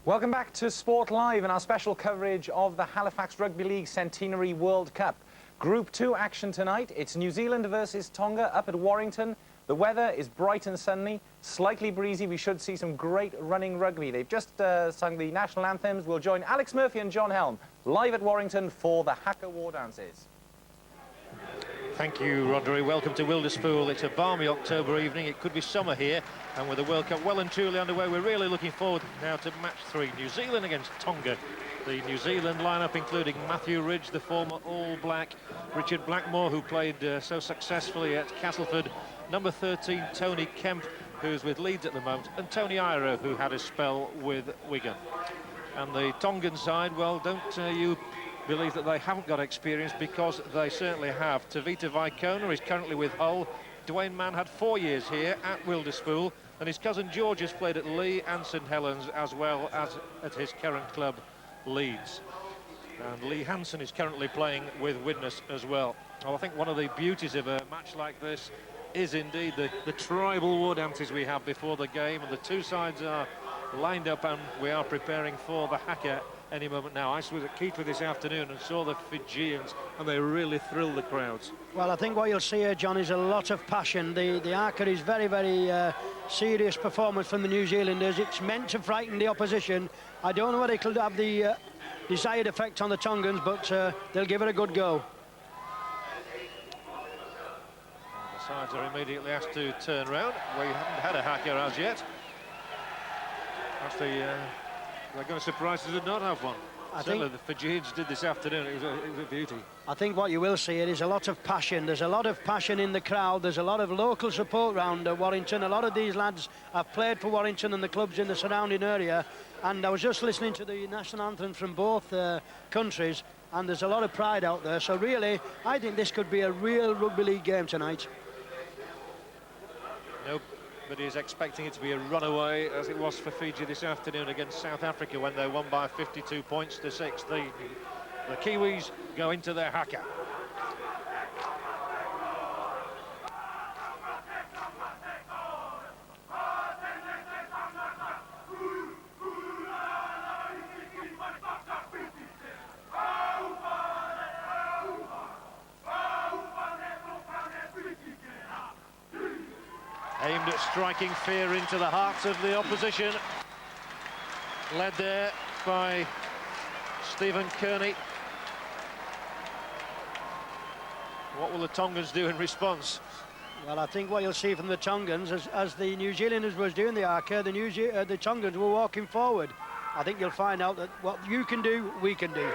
Welcome back to Sport Live and our special coverage of the Halifax Rugby League Centenary World Cup. Group 2 action tonight. It's New Zealand versus Tonga up at Warrington. The weather is bright and sunny, slightly breezy. We should see some great running rugby. They've just sung the national anthems. We'll join Alex Murphy and John Helm live at Warrington for the Haka War Dances. Thank you, Rodri. Welcome to Wilderspool. It's a balmy October evening. It could be summer here, and with the World Cup well and truly underway, we're really looking forward now to match 3. New Zealand against Tonga. The New Zealand lineup including Matthew Ridge, the former All Black, Richard Blackmore, who played so successfully at Castleford, number 13 Tony Kemp, who's with Leeds at the moment, and Tony Iro, who had a spell with Wigan. And the Tongan side, well, don't you believe that they haven't got experience, because they certainly have. Tavita Vaikona is currently with Hull. Dwayne Mann had 4 years here at Wilderspool, and his cousin George has played at Lee and St Helens, as well as at his current club, Leeds. And Lee Hansen is currently playing with Widnes as well. Well, I think one of the beauties of a match like this is indeed the tribal war dances we have before the game, and the two sides are lined up, and we are preparing for the haka any moment now. I was at Keighley this afternoon and saw the Fijians, and they really thrilled the crowds. Well, I think what you'll see here, John, is a lot of passion. The haka is very, very serious performance from the New Zealanders. It's meant to frighten the opposition. I don't know whether it could have the desired effect on the Tongans, but they'll give it a good go. The sides are immediately asked to turn round. We haven't had a haka as yet. Actually, they're going to surprise us and not have one. Certainly the Fijians did this afternoon. It was a beauty. I think what you will see is a lot of passion. There's a lot of passion in the crowd. There's a lot of local support around Warrington. A lot of these lads have played for Warrington and the clubs in the surrounding area. And I was just listening to the national anthem from both countries, and there's a lot of pride out there. So really, I think this could be a real rugby league game tonight. Nobody is expecting it to be a runaway, as it was for Fiji this afternoon against South Africa when they won by 52 points to 6. The Kiwis go into their haka. Aimed at striking fear into the hearts of the opposition. Led there by Stephen Kearney. What will the Tongans do in response? Well, I think what you'll see from the Tongans, as the New Zealanders was doing the haka, the Tongans were walking forward. I think you'll find out that what you can do, we can do.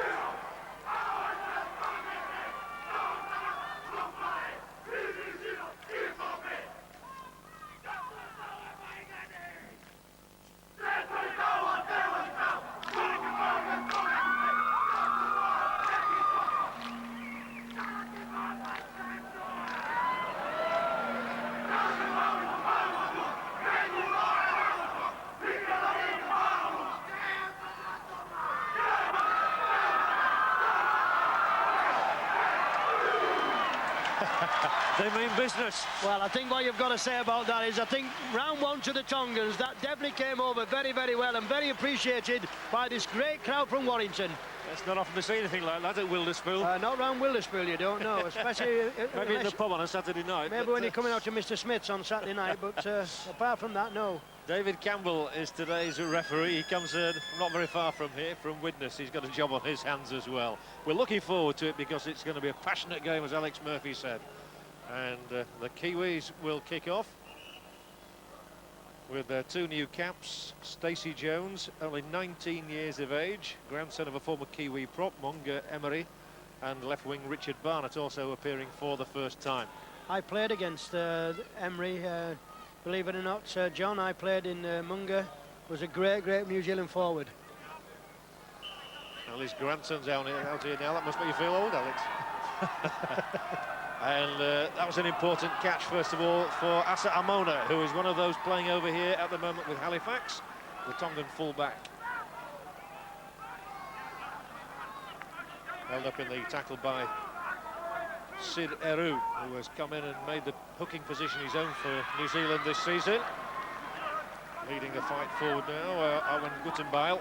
They mean business. Well, I think what you've got to say about that is I think round 1 to the Tongans, that definitely came over very, very well and very appreciated by this great crowd from Warrington. It's not often to see anything like that at Wilderspool. Not round Wilderspool, you don't know, especially... maybe in the pub on a Saturday night. Maybe when you're coming out to Mr. Smith's on Saturday night, but apart from that, no. David Campbell is today's referee. He comes not very far from here, from Widnes. He's got a job on his hands as well. We're looking forward to it because it's going to be a passionate game, as Alex Murphy said. And the Kiwis will kick off with their 2 new caps. Stacey Jones, only 19 years of age, grandson of a former Kiwi prop, Munga Emery, and left wing Richard Barnett also appearing for the first time. I played against Emery, believe it or not, John. I played in Munga, was a great New Zealand forward. Well, his grandson's out here now. That must make you feel old, Alex. And that was an important catch, first of all, for Asa Amona, who is one of those playing over here at the moment with Halifax, the Tongan full-back. Held up in the tackle by Sid Eru, who has come in and made the hooking position his own for New Zealand this season. Leading the fight forward now, Owen Guttenbeil.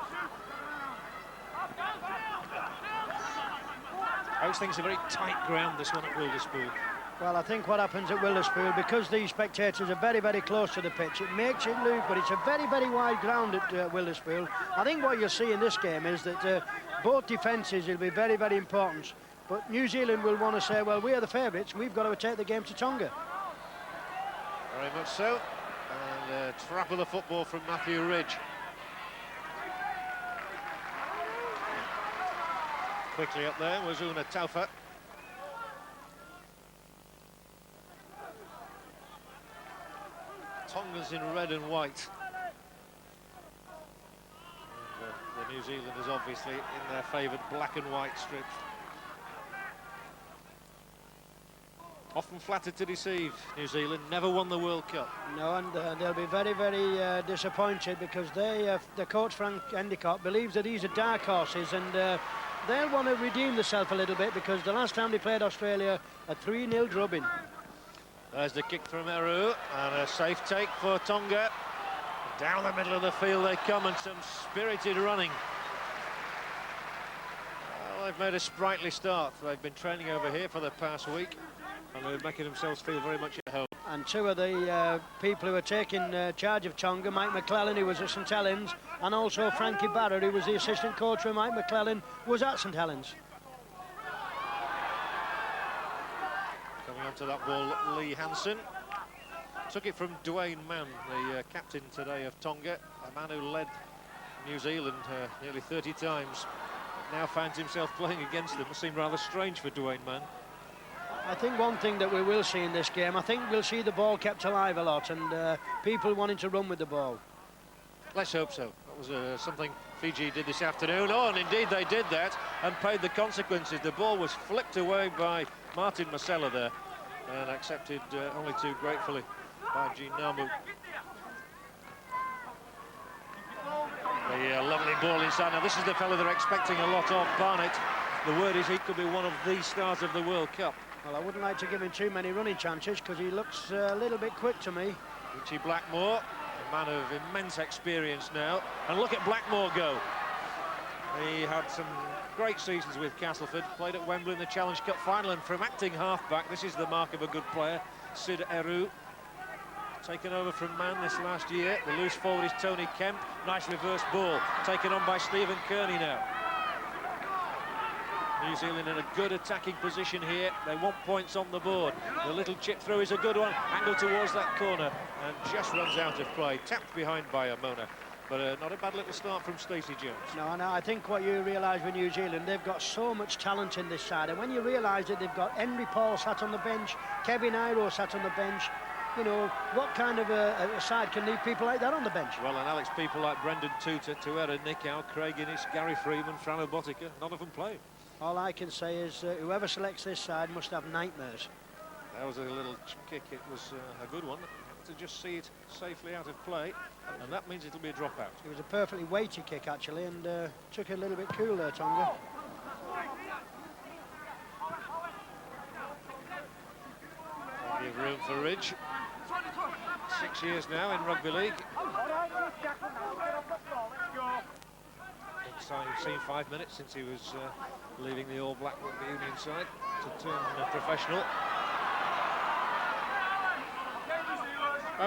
I always think it's a very tight ground, this one at Wilderspool. Well, I think what happens at Wilderspool, because these spectators are very, very close to the pitch, it makes it look, but it's a very, very wide ground at Wilderspool. I think what you'll see in this game is that both defences will be very, very important. But New Zealand will want to say, well, we are the favourites, we've got to take the game to Tonga. Very much so. And trap of the football from Matthew Ridge. Quickly up there was Una Taufa. Tonga's in red and white. And, the New Zealanders obviously in their favoured black and white strips. Often flattered to deceive, New Zealand never won the World Cup. No, and they'll be very, very disappointed because the coach Frank Endicott believes that these are dark horses, and they'll want to redeem themselves a little bit because the last time they played Australia, a 3-0 drubbing. There's the kick from Eru, and a safe take for Tonga. Down the middle of the field they come, and some spirited running. Well, they've made a sprightly start. They've been training over here for the past week, and they're making themselves feel very much at home. And two of the people who are taking charge of Tonga, Mike McClellan, who was at St Helens, and also Frankie Barrett, who was the assistant coach for Mike McClellan, was at St Helens. Coming onto that ball, Lee Hansen. Took it from Dwayne Mann, the captain today of Tonga, a man who led New Zealand nearly 30 times. Now finds himself playing against them. It seemed rather strange for Dwayne Mann. I think one thing that we will see in this game, I think we'll see the ball kept alive a lot and people wanting to run with the ball. Let's hope so. That was something Fiji did this afternoon. Oh, and indeed they did that and paid the consequences. The ball was flicked away by Martin Masella there and accepted only too gratefully by Ginamu. The lovely ball inside. Now this is the fellow they're expecting a lot of, Barnett. The word is he could be one of the stars of the World Cup. Well, I wouldn't like to give him too many running chances because he looks a little bit quick to me. Richie Blackmore, a man of immense experience now. And look at Blackmore go. He had some great seasons with Castleford, played at Wembley in the Challenge Cup final, and from acting half-back, this is the mark of a good player. Sid Eru, taken over from Mann this last year. The loose forward is Tony Kemp. Nice reverse ball, taken on by Stephen Kearney now. New Zealand in a good attacking position here. They want points on the board. The little chip through is a good one. Angled towards that corner and just runs out of play. Tapped behind by Amona. But not a bad little start from Stacey Jones. No, I think what you realise with New Zealand, they've got so much talent in this side. And when you realise that they've got Henry Paul sat on the bench, Kevin Iro sat on the bench, you know, what kind of a side can leave people like that on the bench? Well, and Alex, people like Brendan Tuta, Tuera, Nick Howe, Craig Innes, Gary Freeman, Fran Obotica, none of them play. All I can say is whoever selects this side must have nightmares. That was a little kick. It was a good one. To just see it safely out of play, and that means it'll be a dropout. It was a perfectly weighty kick, actually, and took it a little bit cool there, Tonga. Plenty of room for Ridge. 6 years now in rugby league. We've seen 5 minutes since he was leaving the All Black Rugby Union side to turn professional.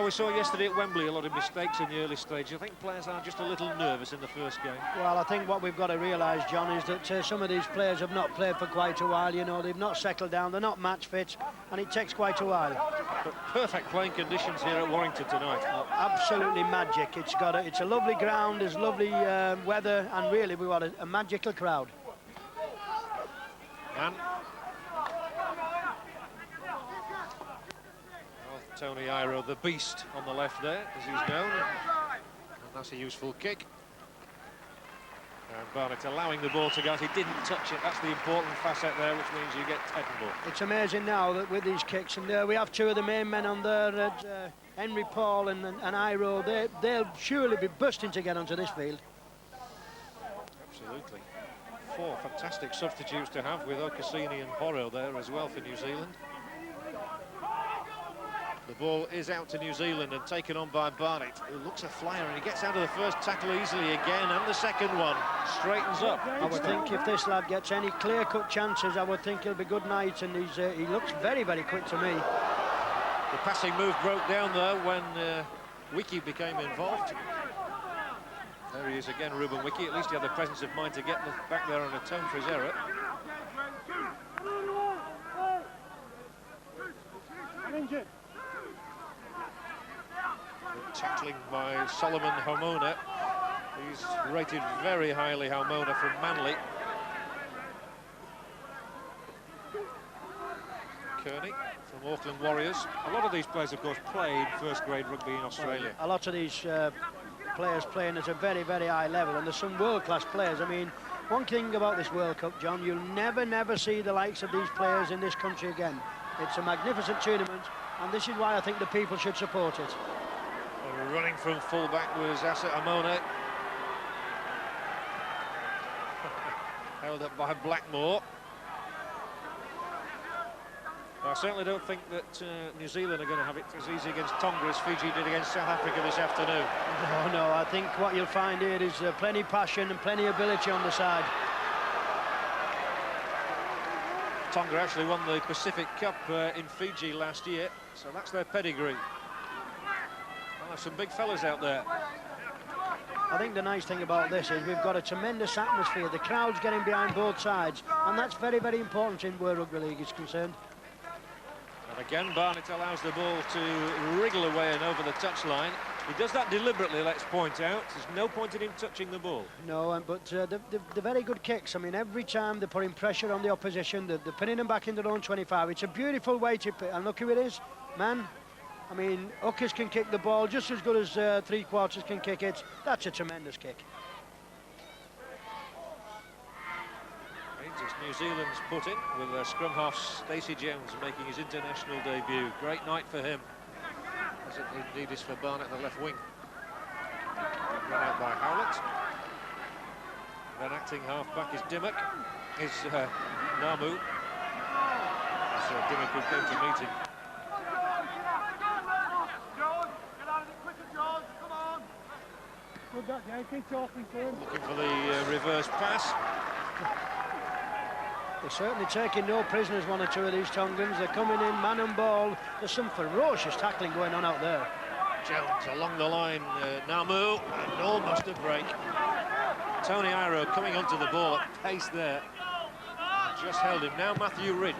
We saw yesterday at Wembley a lot of mistakes in the early stage. I think players are just a little nervous in the first game. Well, I think what we've got to realise, John, is that some of these players have not played for quite a while. You know, they've not settled down, they're not match fit, and it takes quite a while. But perfect playing conditions here at Warrington tonight. Oh, absolutely magic. It's a lovely ground, there's lovely weather, and really we've got a magical crowd. And Tony Iro, the beast, on the left there, as he's known. And that's a useful kick. And Barnett allowing the ball to go. He didn't touch it. That's the important facet there, which means you get Edinburgh. It's amazing now that with these kicks, and we have two of the main men on there, Henry Paul and Iro. They'll surely be bursting to get onto this field. Absolutely. 4 fantastic substitutes to have with Okasini and Horo there as well for New Zealand. The ball is out to New Zealand and taken on by Barnett, who looks a flyer, and he gets out of the first tackle easily again, and the second one straightens up. I would think if this lad gets any clear-cut chances, I would think he'll be good night, and he looks very, very quick to me. The passing move broke down though when Wiki became involved. There he is again, Ruben Wiki. At least he had the presence of mind to get back there and atone for his error. Tackling by Solomon Homona. He's rated very highly, Homona, from Manly. Kearney from Auckland Warriors. A lot of these players, of course, played first-grade rugby in Australia. A lot of these players playing at a very, very high level, and there's some world-class players. I mean, one thing about this World Cup, John, you'll never see the likes of these players in this country again. It's a magnificent tournament, and this is why I think the people should support it. Running from full-back was Asa Amona. Held up by Blackmore. I certainly don't think that New Zealand are going to have it as easy against Tonga as Fiji did against South Africa this afternoon. No, I think what you'll find here is plenty of passion and plenty of ability on the side. Tonga actually won the Pacific Cup in Fiji last year, so that's their pedigree. Well, there's some big fellas out there. I think the nice thing about this is we've got a tremendous atmosphere. The crowd's getting behind both sides, and that's very, very important in where Rugby League is concerned. And again, Barnett allows the ball to wriggle away and over the touchline. He does that deliberately, let's point out. There's no point in him touching the ball. No, but the very good kicks. I mean, every time they're putting pressure on the opposition, they're pinning them back in their own 25. It's a beautiful way to put, and look who it is, man. I mean, hookers can kick the ball just as good as three-quarters can kick it. That's a tremendous kick. It's New Zealand's put in with scrum half Stacey Jones making his international debut. Great night for him, as it indeed is for Barnett, the left wing. Run out by Howlett. Then acting half-back is Dimmock, is Namu. As Dimmock who came to meet him. Looking for the reverse pass. They're certainly taking no prisoners, one or two of these Tongans. They're coming in man and ball. There's some ferocious tackling going on out there. Jones along the line, Namu, and almost a break. Tony Iro coming onto the ball at pace there. Just held him. Now Matthew Ridge.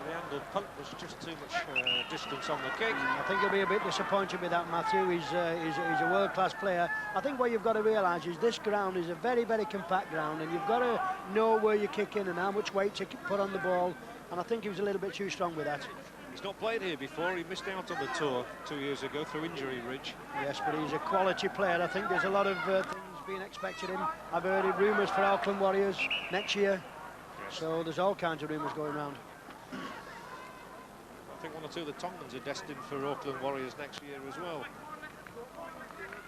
The angle punt was just too much distance on the kick. I think he'll be a bit disappointed with that, Matthew. He's a world-class player. I think what you've got to realise is this ground is a very, very compact ground, and you've got to know where you're kicking and how much weight to put on the ball, and I think he was a little bit too strong with that. He's not played here before. He missed out on the tour 2 years ago through injury, Ridge. Yes, but he's a quality player. I think there's a lot of things being expected of him. I've heard rumours for Auckland Warriors next year, so there's all kinds of rumours going around. I think one or two of the Tongans are destined for Auckland Warriors next year as well.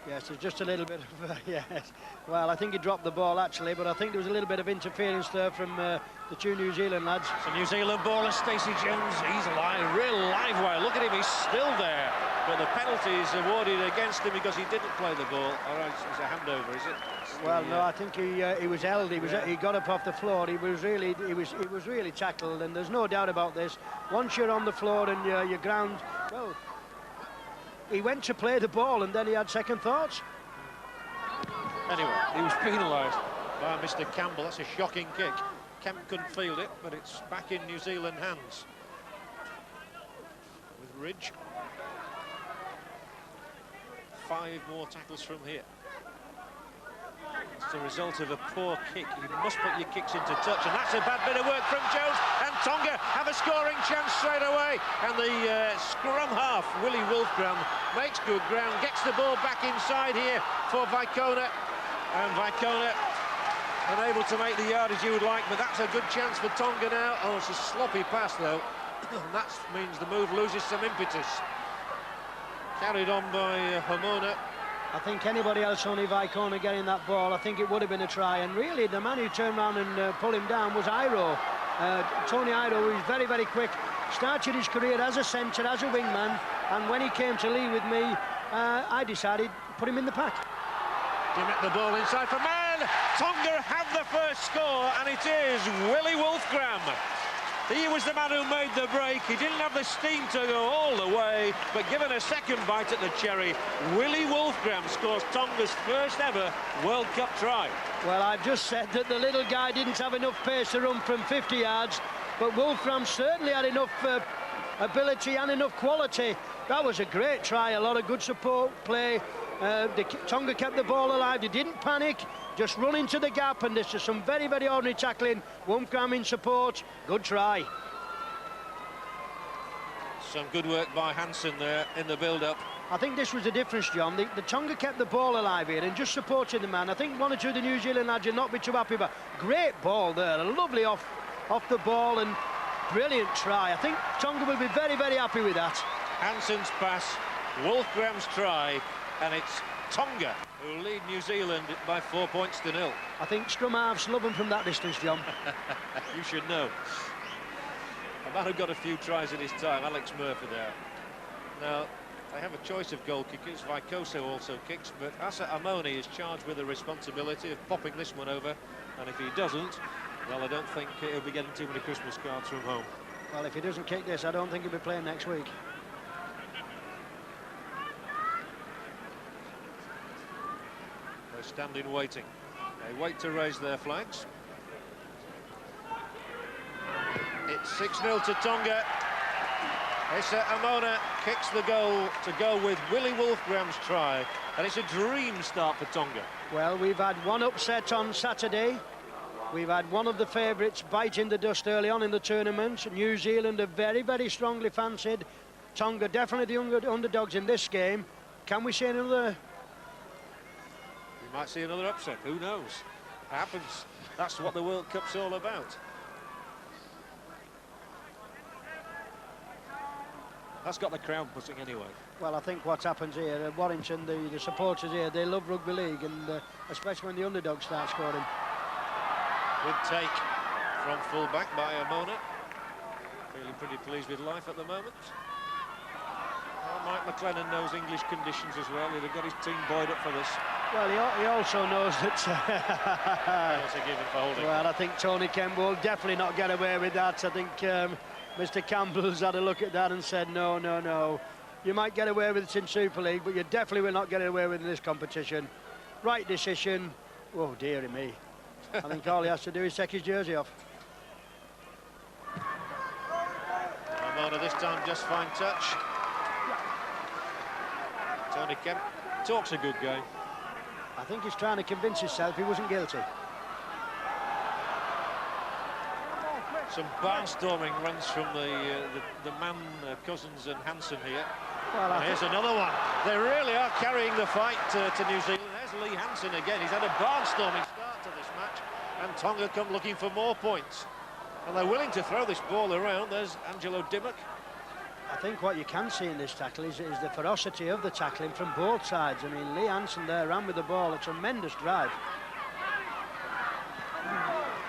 Yes, there's just a little bit of, yes. Well, I think he dropped the ball, actually, but I think there was a little bit of interference there from the two New Zealand lads. So New Zealand ball and Stacey Jones, he's alive, real live wire. Look at him, he's still there. But the penalty is awarded against him because he didn't play the ball. All right, it's a handover, is it? Well, no, I think he was held. He got up off the floor. He was really tackled, and there's no doubt about this. Once you're on the floor and you're ground, well, he went to play the ball and then he had second thoughts. Anyway, he was penalised by Mr. Campbell. That's a shocking kick. Kemp couldn't field it, but it's back in New Zealand hands. With Ridge. 5 more tackles from here. It's the result of a poor kick. You must put your kicks into touch, and that's a bad bit of work from Jones. And Tonga have a scoring chance straight away. And the scrum half, Willie Wolfgram, makes good ground, gets the ball back inside here for Vaikona. And Vaikona unable to make the yardage you would like, but that's a good chance for Tonga now. Oh, it's a sloppy pass, though. And that means the move loses some impetus. Carried on by Homona. I think anybody else, only Vaikona getting that ball, I think it would have been a try. And really, the man who turned around and pulled him down was Iro. Tony Iro is very, very quick. Started his career as a centre, as a wingman, and when he came to Lee with me, I decided to put him in the pack. Dimmock the ball inside for man. Tonga have the first score, and it is Willie Wolfgram. He was the man who made the break. He didn't have the steam to go all the way, but given a second bite at the cherry, Willie Wolfgram scores Tonga's first ever World Cup try. Well, I've just said that the little guy didn't have enough pace to run from 50 yards, but Wolfram certainly had enough ability and enough quality. That was a great try, a lot of good support play. Tonga kept the ball alive, they didn't panic, just run into the gap, and this is some very, very ordinary tackling. Wolfgram in support, good try. Some good work by Hansen there in the build-up. I think this was the difference, John. The Tonga kept the ball alive here and just supported the man. I think one or two of the New Zealand lads will not be too happy, but great ball there, a lovely off the ball and brilliant try. I think Tonga will be very, very happy with that. Hansen's pass, Wolfgram's try, and it's Tonga who lead New Zealand by 4 points to 0. I think scrum halves love them from that distance, John. You should know. A man who got a few tries at his time, Alex Murphy there. Now, they have a choice of goal kickers. Vicoso also kicks, but Asa Amoni is charged with the responsibility of popping this one over, and if he doesn't, well, I don't think he'll be getting too many Christmas cards from home. Well, if he doesn't kick this, I don't think he'll be playing next week. They're standing waiting. They wait to raise their flags. It's 6-0 to Tonga. Issa Amona kicks the goal to go with Willie Wolfgram's try, and it's a dream start for Tonga. Well, we've had one upset on Saturday. We've had one of the favourites biting the dust early on in the tournament. New Zealand are very, very strongly fancied. Tonga definitely the underdogs in this game. Can we see another? We might see another upset, who knows? It happens. That's what the World Cup's all about. That's got the crowd buzzing anyway. Well, I think what happens here, Warrington, the supporters here, they love rugby league, and especially when the underdogs start scoring. Good take from full-back by Amona. Feeling pretty pleased with life at the moment. Well, Mike McLennan knows English conditions as well. He'd have got his team buoyed up for this. Well, he also knows that... Also given for holding. Well, I think Tony Kemp will definitely not get away with that. I think Mr. Campbell's had a look at that and said, no, no, no. You might get away with it in Super League, but you definitely will not get away with it in this competition. Right decision. Oh, dearie me. I think all he has to do is take his jersey off. Amona this time just fine touch. Tony Kemp talks a good game. I think he's trying to convince himself he wasn't guilty. Some barnstorming runs from the man, Cousins and Hansen here. Well, and here's another one. They really are carrying the fight to New Zealand. There's Lee Hansen again. He's had a barnstorming start to this match, and Tonga come looking for more points. And they're willing to throw this ball around. There's Angelo Dimmock. I think what you can see in this tackle is the ferocity of the tackling from both sides. I mean, Lee Hansen there ran with the ball, a tremendous drive.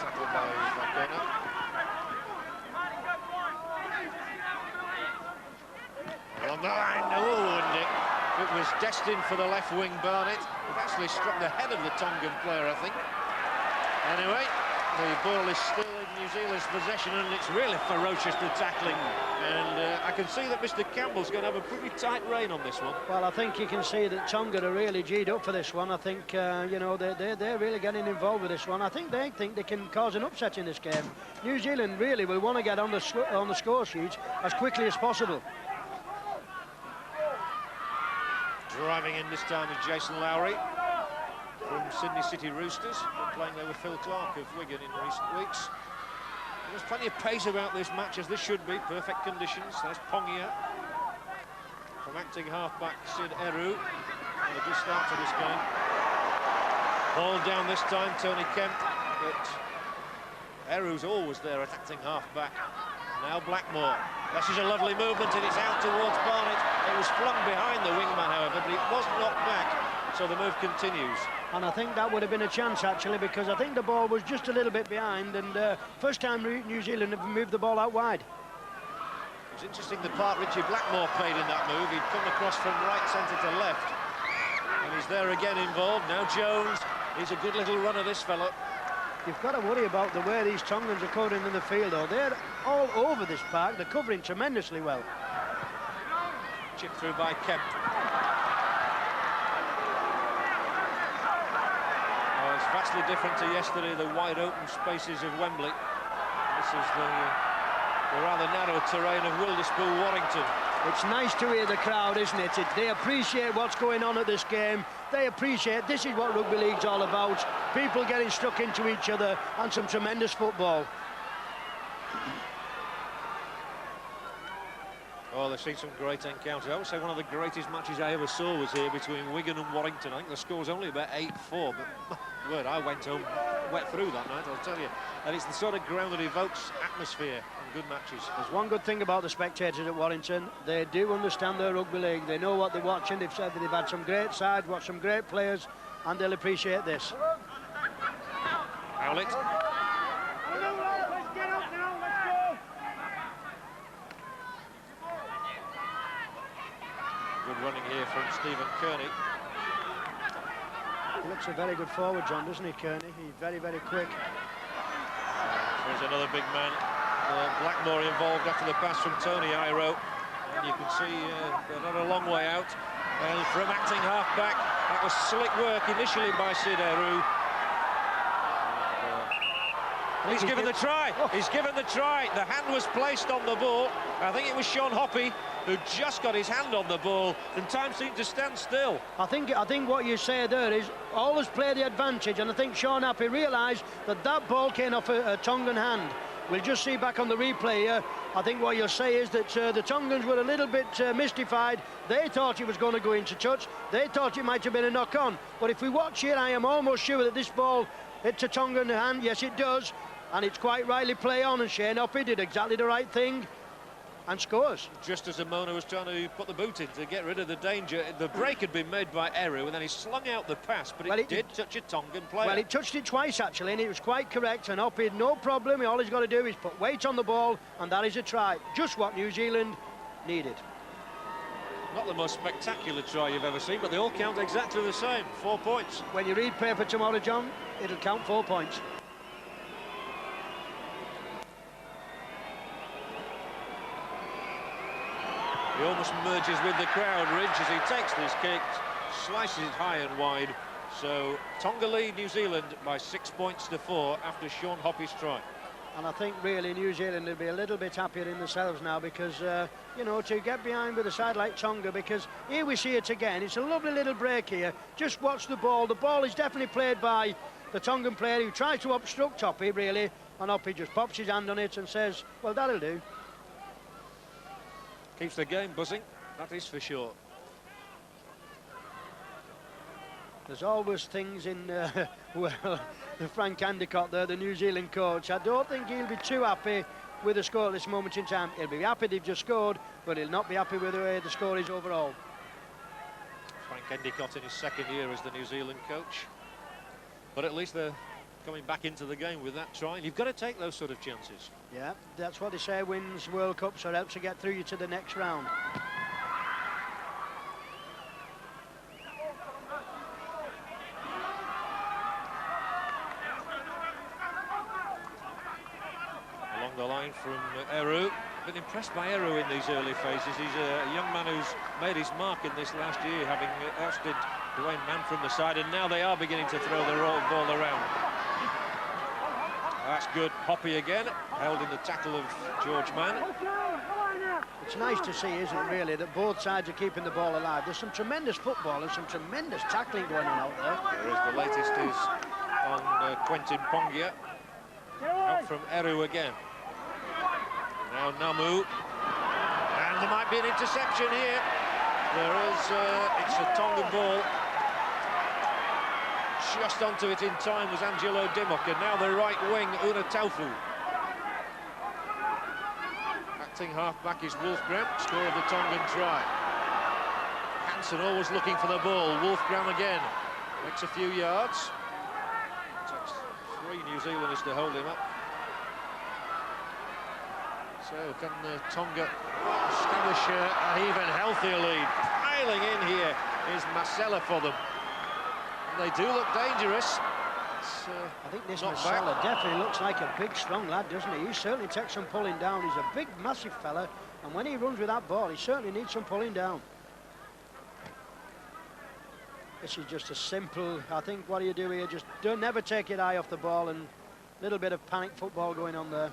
Tackled by Vakena. On the line, and it was destined for the left wing, Barnett. It actually struck the head of the Tongan player, I think. Anyway, the ball is still in New Zealand's possession, and it's really ferocious, the tackling. And I can see that Mr. Campbell's going to have a pretty tight rein on this one. Well, I think you can see that Tonga are really G'd up for this one. I think, you know, they're really getting involved with this one. I think they can cause an upset in this game. New Zealand really will want to get on the score sheet as quickly as possible. Driving in this time is Jason Lowry from Sydney City Roosters. Been playing there with Phil Clark of Wigan in recent weeks. There's plenty of pace about this match, as this should be. Perfect conditions. There's Pongia from acting half-back Sid Eru. And a good start to this game. Ball down this time, Tony Kemp. But Eru's always there at acting half-back. Now Blackmore. This is a lovely movement, and it's out towards Barnett. It was flung behind the wingman, however, but it was knocked back. So so the move continues. And I think that would have been a chance, actually, because I think the ball was just a little bit behind, and first time New Zealand have moved the ball out wide. It was interesting the part Richie Blackmore played in that move. He'd come across from right centre to left. And he's there again involved. Now Jones. He's a good little runner, this fella. You've got to worry about the way these Tongans are covering in the field, though. They're all over this park. They're covering tremendously well. Chipped through by Kemp. Oh, it's vastly different to yesterday, the wide open spaces of Wembley. This is the rather narrow terrain of Wilderspool, Warrington. It's nice to hear the crowd, isn't it? They appreciate what's going on at this game. They appreciate this is what rugby league's all about. People getting stuck into each other and some tremendous football. Oh, they've seen some great encounters. I would say one of the greatest matches I ever saw was here between Wigan and Warrington. I think the score was only about 8-4, but my word, I went home wet through that night, I'll tell you. And it's the sort of ground that evokes atmosphere and good matches. There's one good thing about the spectators at Warrington. They do understand their rugby league. They know what they're watching. They've said that they've had some great sides, watched some great players, and they'll appreciate this. Howlett. Good running here from Stephen Kearney. He looks a very good forward, John, doesn't he, Kearney? He's very, very quick. There's another big man. Blackmore involved after the pass from Tony Iro. And you can see they're not a long way out. And from acting half-back, that was slick work initially by Sid Eru. He's given the try. He's given the try. The hand was placed on the ball. I think it was Sean Hoppy who just got his hand on the ball, and time seemed to stand still. I think what you say there is always play the advantage, and I think Sean Hoppy realised that that ball came off a Tongan hand. We'll just see back on the replay here. I think what you'll say is that the Tongans were a little bit mystified. They thought it was going to go into touch. They thought it might have been a knock-on. But if we watch here, I am almost sure that this ball hits a Tongan hand. Yes, it does. And it's quite rightly play on, and Shane Hoppy did exactly the right thing and scores. Just as Amona was trying to put the boot in to get rid of the danger, the break had been made by Eru, and then he slung out the pass, but it did touch a Tongan player. Well, it touched it twice, actually, and it was quite correct, and Hoppy had no problem. All he's got to do is put weight on the ball, and that is a try. Just what New Zealand needed. Not the most spectacular try you've ever seen, but they all count exactly the same. 4 points. When you read paper tomorrow, John, it'll count 4 points. He almost merges with the crowd, Ridge, as he takes this kick, slices it high and wide. So Tonga lead New Zealand by 6 points to 4 after Sean Hoppy's try. And I think really New Zealand will be a little bit happier in themselves now, because, you know, to get behind with a side like Tonga, because here we see it again. It's a lovely little break here. Just watch the ball. The ball is definitely played by the Tongan player who tries to obstruct Hoppy, really, and Hoppy just pops his hand on it and says, well, that'll do. Keeps the game buzzing, that is for sure. There's always things in, well, the Frank Endicott there, the New Zealand coach. I don't think he'll be too happy with the score at this moment in time. He'll be happy they've just scored, but he'll not be happy with the way the score is overall. Frank Endicott in his second year as the New Zealand coach. But at least they're coming back into the game with that try. You've got to take those sort of chances. Yeah, that's what they say wins World Cups, or helps to get through you to the next round. Along the line from Eru. Been impressed by Eru in these early phases. He's a young man who's made his mark in this last year, having ousted Dwayne Mann from the side, and now they are beginning to throw the ball around. That's good. Hoppy again, held in the tackle of George Mann. It's nice to see, isn't it, really, that both sides are keeping the ball alive. There's some tremendous football and some tremendous tackling going on out there. There is. The latest is on Quentin Pongia. Out from Eru again. Now Namu. And there might be an interception here. There is. It's a Tongan ball. Just onto it in time was Angelo Dimmock, and now the right wing, Una Taufu. Acting half-back is Wolfgram, score of the Tongan try. Hansen always looking for the ball. Wolfgram again makes a few yards. Takes 3 New Zealanders to hold him up. So can Tonga establish an even healthier lead? Piling in here is Marcella for them. And they do look dangerous. I think this Marcella definitely looks like a big, strong lad, doesn't he? He certainly takes some pulling down. He's a big, massive fella, and when he runs with that ball, he certainly needs some pulling down. This is just a simple, I think, what do you do here? Just never take your eye off the ball, and a little bit of panic football going on there.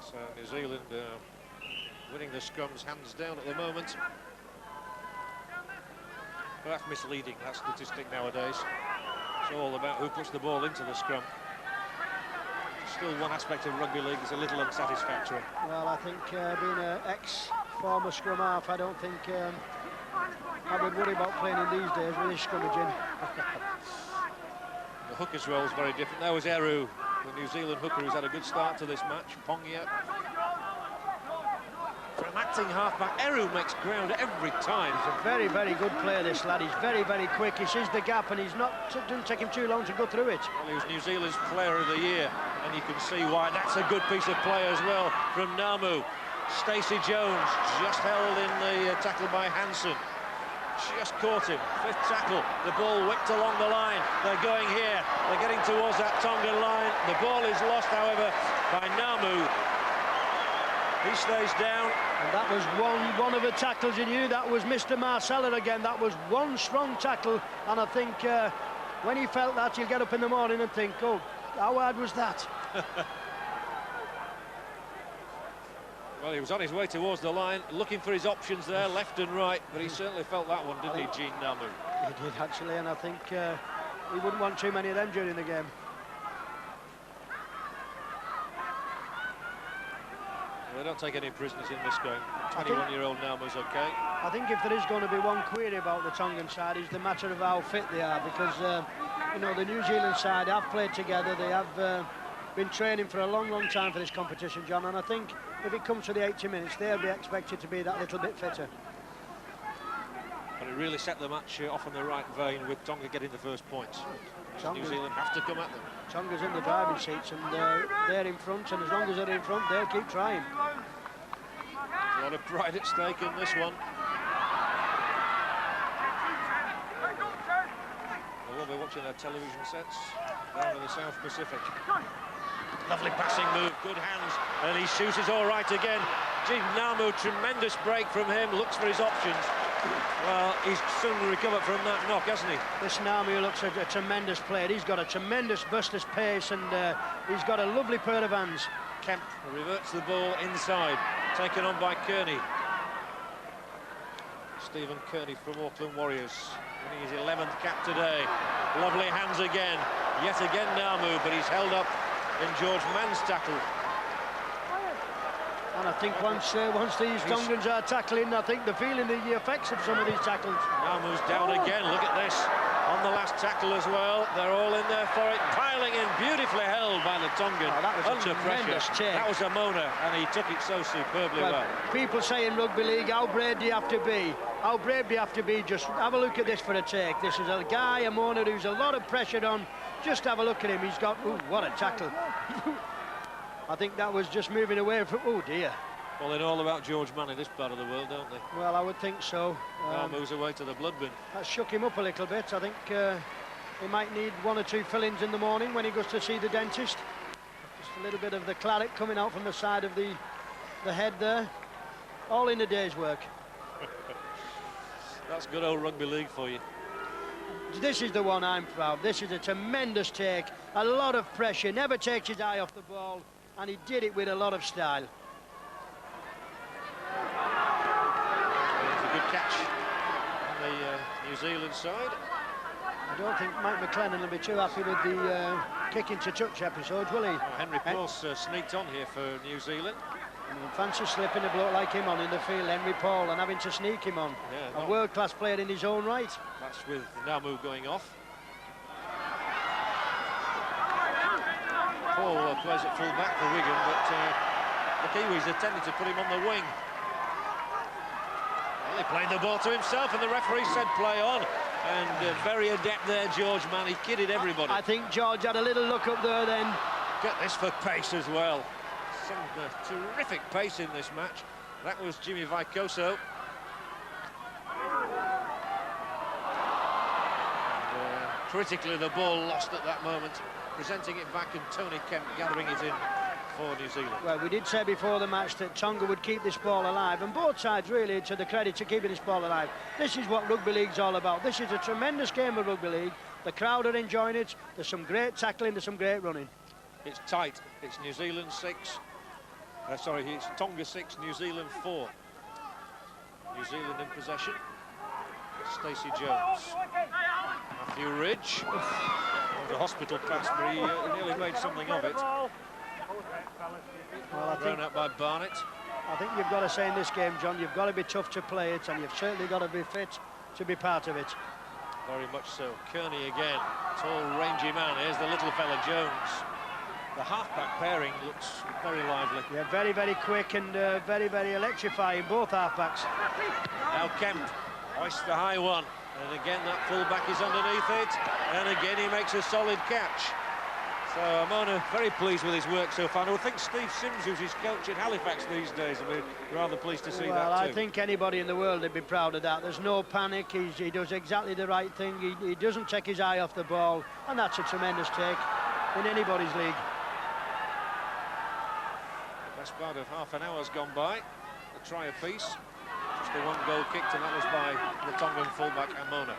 So New Zealand winning the scrums hands down at the moment. But that's misleading, that statistic nowadays. It's all about who puts the ball into the scrum. Still one aspect of rugby league is a little unsatisfactory. Well, I think being an ex-former scrum half, I don't think I would worry about playing in these days with this scrummaging. The hooker's role is very different. There was Eru, the New Zealand hooker, who's had a good start to this match. Pongia. For an acting halfback, Eru makes ground every time. He's a very, very good player, this lad. He's very, very quick. He sees the gap, and it doesn't take him too long to go through it. Well, he was New Zealand's Player of the Year, and you can see why. That's a good piece of play as well from Namu. Stacey Jones just held in the tackle by Hansen. Just caught him. 5th tackle. The ball whipped along the line. They're going here. They're getting towards that Tongan line. The ball is lost, however, by Namu. He stays down. And that was one of the tackles you knew. That was Mr. Marcella again. That was one strong tackle. And I think when he felt that, he'll get up in the morning and think, oh, how hard was that? Well, he was on his way towards the line, looking for his options there, left and right, but he certainly felt that one, didn't he, Gene Namu? He did, actually, and I think he wouldn't want too many of them during the game. Well, they don't take any prisoners in this game. 21-year-old Namu's okay. I think if there is going to be one query about the Tongan side, is the matter of how fit they are, because, you know, the New Zealand side have played together, they have been training for a long, long time for this competition, John, and I think if it comes to the 80 minutes, they'll be expected to be that little bit fitter. But it really set the match off in the right vein with Tonga getting the first points. New Zealand have to come at them. Tonga's in the driving seats, and they're in front, and as long as they're in front, they'll keep trying. A lot of pride at stake in this one. We'll be watching their television sets down in the South Pacific. Lovely passing move, good hands, and he shoots it all right again. Gene Namu, tremendous break from him, looks for his options. Well, he's soon recovered from that knock, hasn't he? This Namu looks like a tremendous player. He's got a tremendous burster's pace, and he's got a lovely pair of hands. Kemp reverts the ball inside, taken on by Kearney. Stephen Kearney from Auckland Warriors, winning his 11th cap today. Lovely hands again, yet again Namu, but he's held up in George Mann's tackle. And I think once these Tongans are tackling, I think they're feeling the effects of some of these tackles. Namu's down again, look at this. On the last tackle as well, they're all in there for it. Piling in, beautifully held by the Tongan. Oh, that was under pressure. Take. That was a Mona, and he took it so superbly well. People say in rugby league, how brave do you have to be? How brave do you have to be? Just have a look at this for a take. This is a guy, a Mona, who's a lot of pressure on. Just have a look at him. He's got, ooh, what a tackle. I think that was just moving away from, oh dear. Well, they know all about George Mann in this part of the world, don't they? Well, I would think so. Now moves away to the blood bin. That shook him up a little bit. I think he might need 1 or 2 fillings in the morning when he goes to see the dentist. Just a little bit of the claret coming out from the side of the head there. All in a day's work. That's good old rugby league for you. This is the one I'm proud. This is a tremendous take. A lot of pressure. Never takes his eye off the ball. And he did it with a lot of style. It's a good catch on the New Zealand side. I don't think Mike McLennan will be too happy with the kicking to touch episodes, will he? Well, Henry Paul's sneaked on here for New Zealand. Fancy slipping a bloke like him on in the field, Henry Paul, and having to sneak him on. Yeah, a world-class player in his own right. That's with Namu going off. Paul plays at full back for Wigan, but the Kiwis are tending to put him on the wing. Well, he played the ball to himself, and the referee said play on. And very adept there, George, man. He kidded everybody. I think George had a little look up there then. Get this for pace as well. Some terrific pace in this match. That was Jimmy Vicoso. Critically, the ball lost at that moment. Presenting it back, and Tony Kemp gathering it in for New Zealand. Well, we did say before the match that Tonga would keep this ball alive, and both sides really to the credit to keeping this ball alive. This is what rugby league's all about. This is a tremendous game of rugby league. The crowd are enjoying it. There's some great tackling, there's some great running. It's tight. It's New Zealand 6. It's Tonga 6, New Zealand 4. New Zealand in possession. Stacey Jones. Matthew Ridge. The hospital pass, but he nearly made something of it. Well, Thrown out by Barnett. I think you've got to say in this game, John, you've got to be tough to play it, and you've certainly got to be fit to be part of it. Very much so. Kearney again. Tall, rangy man. Here's the little fella, Jones. The half-back pairing looks very lively. Yeah, very, very quick and very, very electrifying, both half-backs. Now Kemp hoists the high one. And again, that full-back is underneath it. And again, he makes a solid catch. So Amona very pleased with his work so far. And I would think Steve Sims, who's his coach at Halifax these days, will be rather pleased to see that too. Well, I think anybody in the world would be proud of that. There's no panic. He does exactly the right thing. He doesn't take his eye off the ball. And that's a tremendous take in anybody's league. The best part of half an hour's gone by. A try apiece. Just the one goal kicked, and that was by the Tongan fullback Amona.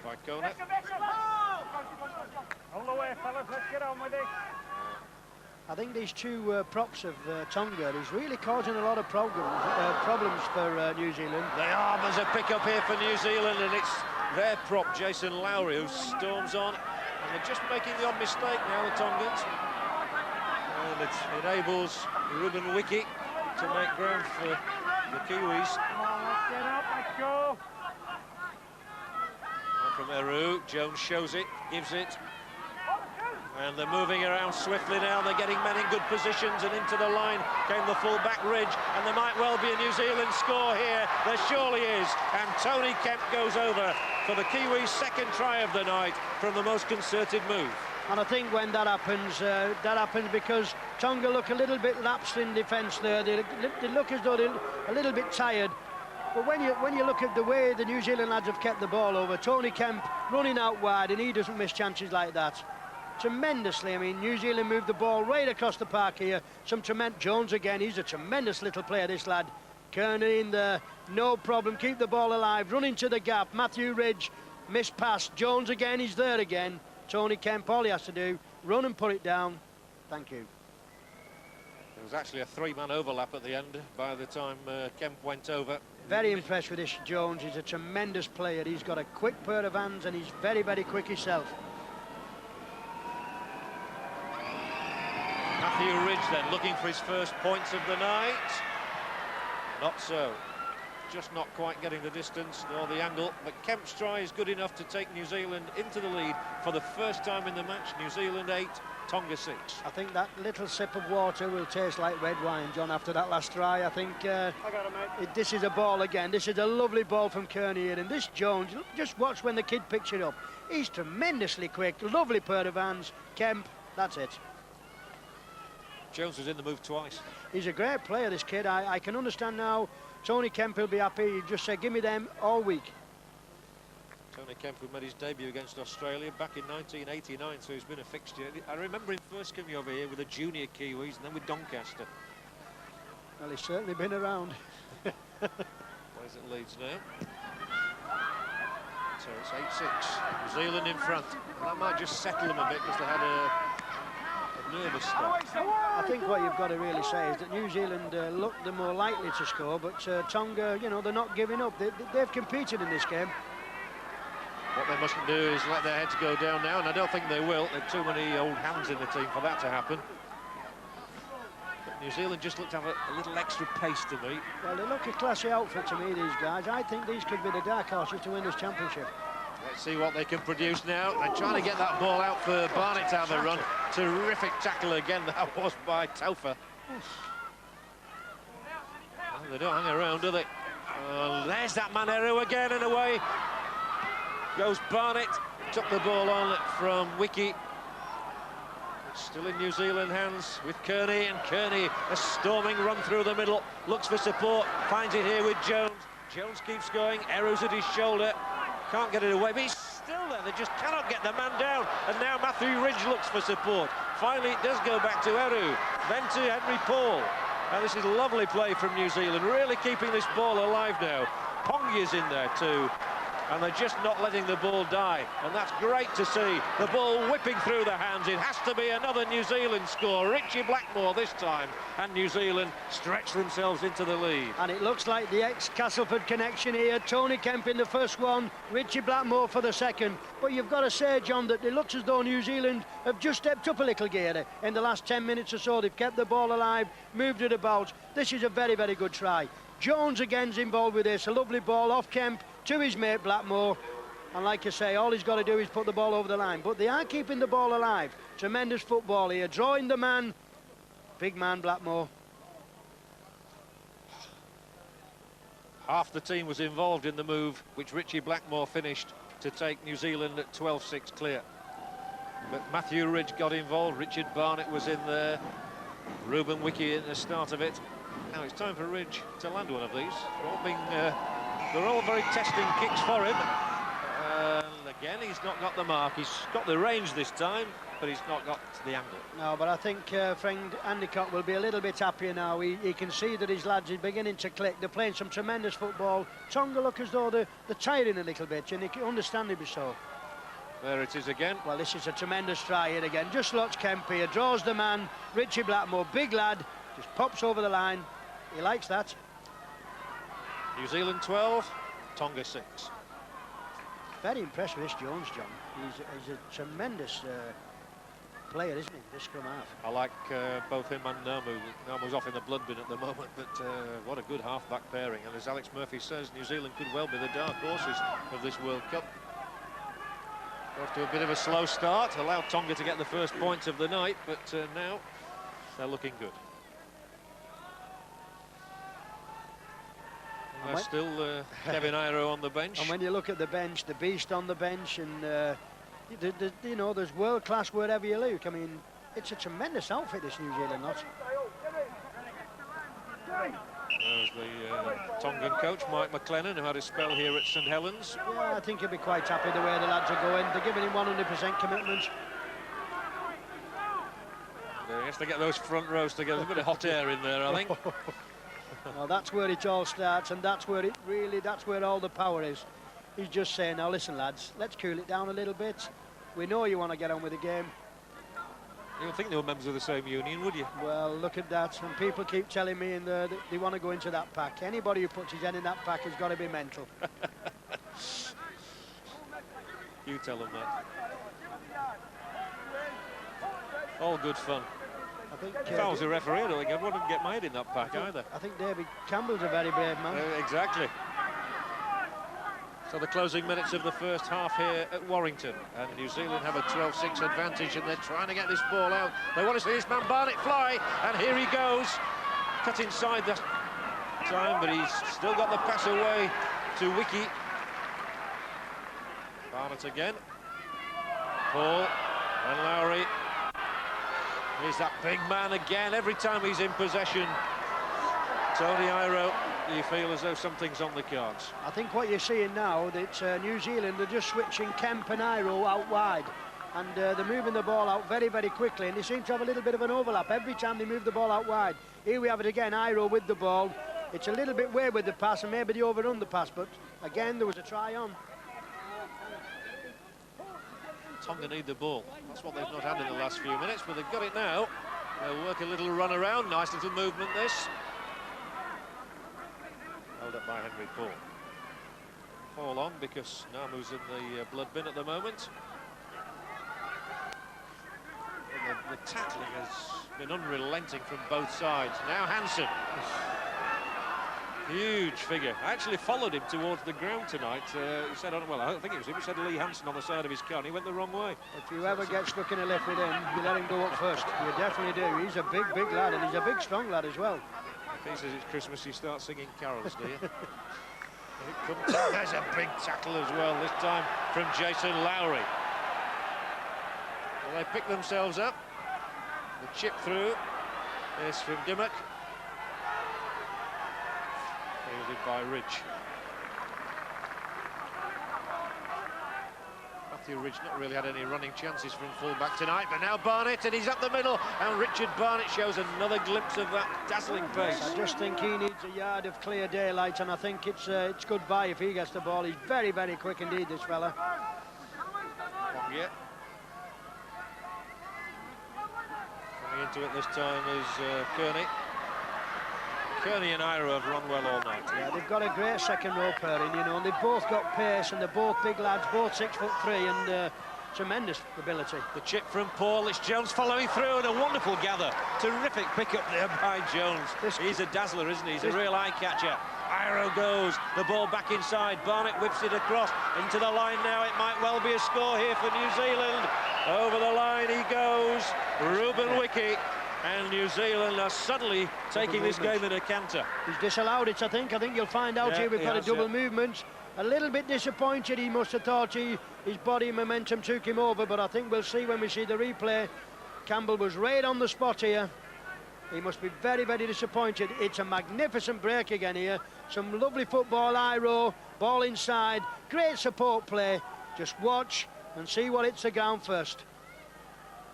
Vicona. On the way, fellas, let's get on with it. I think these two props of Tonga is really causing a lot of problems for New Zealand. They are. There's a pick up here for New Zealand, and it's their prop, Jason Lowry, who storms on. And they're just making the odd mistake now, the Tongans. And it enables Ruben Wiki to make ground for the Kiwis. Come on, let's get up, let's go. And from Eru, Jones shows it, gives it. And they're moving around swiftly now. They're getting men in good positions, and into the line came the full-back Ridge. And there might well be a New Zealand score here. There surely is. And Tony Kemp goes over for the Kiwis' second try of the night from the most concerted move. And I think when that happens because Tonga look a little bit lapsed in defence there. They look as though they're a little bit tired. But when you look at the way the New Zealand lads have kept the ball over, Tony Kemp running out wide, and he doesn't miss chances like that. Tremendously. I mean, New Zealand moved the ball right across the park here. Jones again, he's a tremendous little player, this lad. Kearney in there, no problem, keep the ball alive, run into the gap. Matthew Ridge, missed pass. Jones again, he's there again. Tony Kemp, all he has to do, run and put it down. Thank you. There was actually a three-man overlap at the end by the time Kemp went over. Very impressed with this Jones. He's a tremendous player. He's got a quick pair of hands, and he's very, very quick himself. Matthew Ridge then looking for his first points of the night. Not so. Just not quite getting the distance nor the angle, but Kemp's try is good enough to take New Zealand into the lead for the first time in the match. New Zealand 8, Tonga 6. I think that little sip of water will taste like red wine, John, after that last try. I think this is a ball again. This is a lovely ball from Kearney here, and this Jones, just watch when the kid picks it up. He's tremendously quick, lovely pair of hands. Kemp, that's it. Jones was in the move twice. He's a great player, this kid. I can understand now. Tony Kemp will be happy. He just said, give me them all week. Tony Kemp, who made his debut against Australia back in 1989, so he's been a fixture. I remember him first coming over here with the junior Kiwis and then with Doncaster. Well, he's certainly been around. Plays at Leeds now. So it's 8-6. New Zealand in front. And that might just settle them a bit because they had a nervous start. I think what you've got to really say is that New Zealand looked the more likely to score, but Tonga, you know, they're not giving up. They've competed in this game. What they mustn't do is let their heads go down now, and I don't think they will. There are too many old hands in the team for that to happen. But New Zealand just looked to have a little extra pace to me. Well, they look a classy outfit to me, these guys. I think these could be the dark horses to win this championship. Let's see what they can produce now. They're trying to get that ball out for Barnett to have a run. Terrific tackle again, that was by Taufa. They don't hang around, do they? There's that Manero again, and away goes Barnett. Took the ball on from Wiki. It's still in New Zealand hands with Kearney, and Kearney a storming run through the middle. Looks for support, finds it here with Jones. Jones keeps going, arrows at his shoulder. Can't get it away, but he's still there. They just cannot get the man down. And now Matthew Ridge looks for support. Finally, it does go back to Eru, then to Henry Paul. And this is lovely play from New Zealand, really keeping this ball alive now. Pongi is in there too, and they're just not letting the ball die. And that's great to see, the ball whipping through the hands. It has to be another New Zealand score. Richie Blackmore this time, and New Zealand stretch themselves into the lead. And it looks like the ex-Castleford connection here. Tony Kemp in the first one, Richie Blackmore for the second. But you've got to say, John, that it looks as though New Zealand have just stepped up a little gear in the last 10 minutes or so. They've kept the ball alive, moved it about. This is a very, very good try. Jones again's involved with this. A lovely ball off Kemp to his mate Blackmore. And like you say, all he's got to do is put the ball over the line. But they are keeping the ball alive. Tremendous football here. Drawing the man. Big man Blackmore. Half the team was involved in the move, which Richie Blackmore finished to take New Zealand at 12-6 clear. But Matthew Ridge got involved. Richard Barnett was in there. Ruben Wiki in the start of it. Now it's time for Ridge to land one of these. They're all very testing kicks for him. And again, he's not got the mark. He's got the range this time, but he's not got the angle. No, but I think friend Endicott will be a little bit happier now. He can see that his lads are beginning to click. They're playing some tremendous football. Tonga look as though they're tiring a little bit, and understandably so. There it is again. Well, this is a tremendous try here again. Just lots Kemp here, draws the man. Richie Blackmore, big lad, just pops over the line. He likes that. New Zealand 12, Tonga 6. Very impressed with this Jones, John. He's a tremendous player, isn't he, this scrum half? I like both him and Namu. Namu's off in the blood bin at the moment, but what a good half-back pairing. And as Alex Murphy says, New Zealand could well be the dark horses of this World Cup. Off to a bit of a slow start, allowed Tonga to get the first points of the night, but now they're looking good. There's still Kevin Iro on the bench. And when you look at the bench, the beast on the bench, and you know, there's world class wherever you look. I mean, it's a tremendous outfit, this New Zealand lot. There's the Tongan coach, Mike McLennan, who had a spell here at St Helens. Yeah, I think he'll be quite happy the way the lads are going. They're giving him 100% commitment. He has to get those front rows together. There's a bit of hot air in there, I think. Well, that's where it all starts, and that's where that's where all the power is. He's just saying, now listen, lads, let's cool it down a little bit. We know you want to get on with the game. You don't think they were members of the same union, would you? Well, look at that. And people keep telling me that they want to go into that pack. Anybody who puts his head in that pack has got to be mental. You tell them that. All good fun. I think, if I was a referee, I don't think I wouldn't get my head in that pack either. I think David Campbell's a very brave man. Exactly. So the closing minutes of the first half here at Warrington, and New Zealand have a 12-6 advantage, and they're trying to get this ball out. They want to see this man Barnett fly, and here he goes. Cut inside that time, but he's still got the pass away to Wiki. Barnett again. Paul and Lowry. Here's that big man again. Every time he's in possession, Tony Iro, you feel as though something's on the cards. I think what you're seeing now, that New Zealand are just switching Kemp and Iro out wide, and they're moving the ball out very, very quickly, and they seem to have a little bit of an overlap every time they move the ball out wide. Here we have it again, Iro with the ball. It's a little bit weird with the pass, and maybe they overrun the pass, but again, there was a try on. Tonga need the ball. That's what they've not had in the last few minutes, but they've got it now. They'll work a little run around. Nice little movement, this. Held up by Henry Paul. Fall on because Namu's in the blood bin at the moment. The tackling has been unrelenting from both sides. Now Hansen. Huge figure. I actually followed him towards the ground tonight. He said, well, I don't think it was him. He said Lee Hansen on the side of his car, and he went the wrong way. If you ever get stuck in a lift with him, you let him go up first. You definitely do. He's a big, big lad, and he's a big, strong lad as well. He says it's Christmas, you start singing carols, do you? There's a big tackle as well, this time from Jason Lowry. Well, they pick themselves up. The chip through is from Dimmock. Fielded by Ridge. Matthew Ridge not really had any running chances from full-back tonight, but now Barnett, and he's up the middle, and Richard Barnett shows another glimpse of that dazzling pace. I just think he needs a yard of clear daylight, and I think it's goodbye if he gets the ball. He's very, very quick indeed, this fella. Yeah. Coming into it this time is Kearney. Kearney and Iro have run well all night. Yeah, they've got a great second row pairing, you know, and they've both got pace, and they're both big lads, both 6'3", and tremendous ability. The chip from Paul, it's Jones following through, and a wonderful gather. Terrific pick-up there by Jones. He's a dazzler, isn't he? He's a real eye-catcher. Iro goes, the ball back inside, Barnett whips it across, into the line now, it might well be a score here for New Zealand. Over the line he goes, Ruben Wiki. And New Zealand are suddenly taking this game in a canter. He's disallowed it, I think. I think you'll find out here. We've got a double movement. A little bit disappointed. He must have thought his body momentum took him over, but I think we'll see when we see the replay. Campbell was right on the spot here. He must be very, very disappointed. It's a magnificent break again here. Some lovely football, Iro, ball inside. Great support play. Just watch and see what hits the ground first.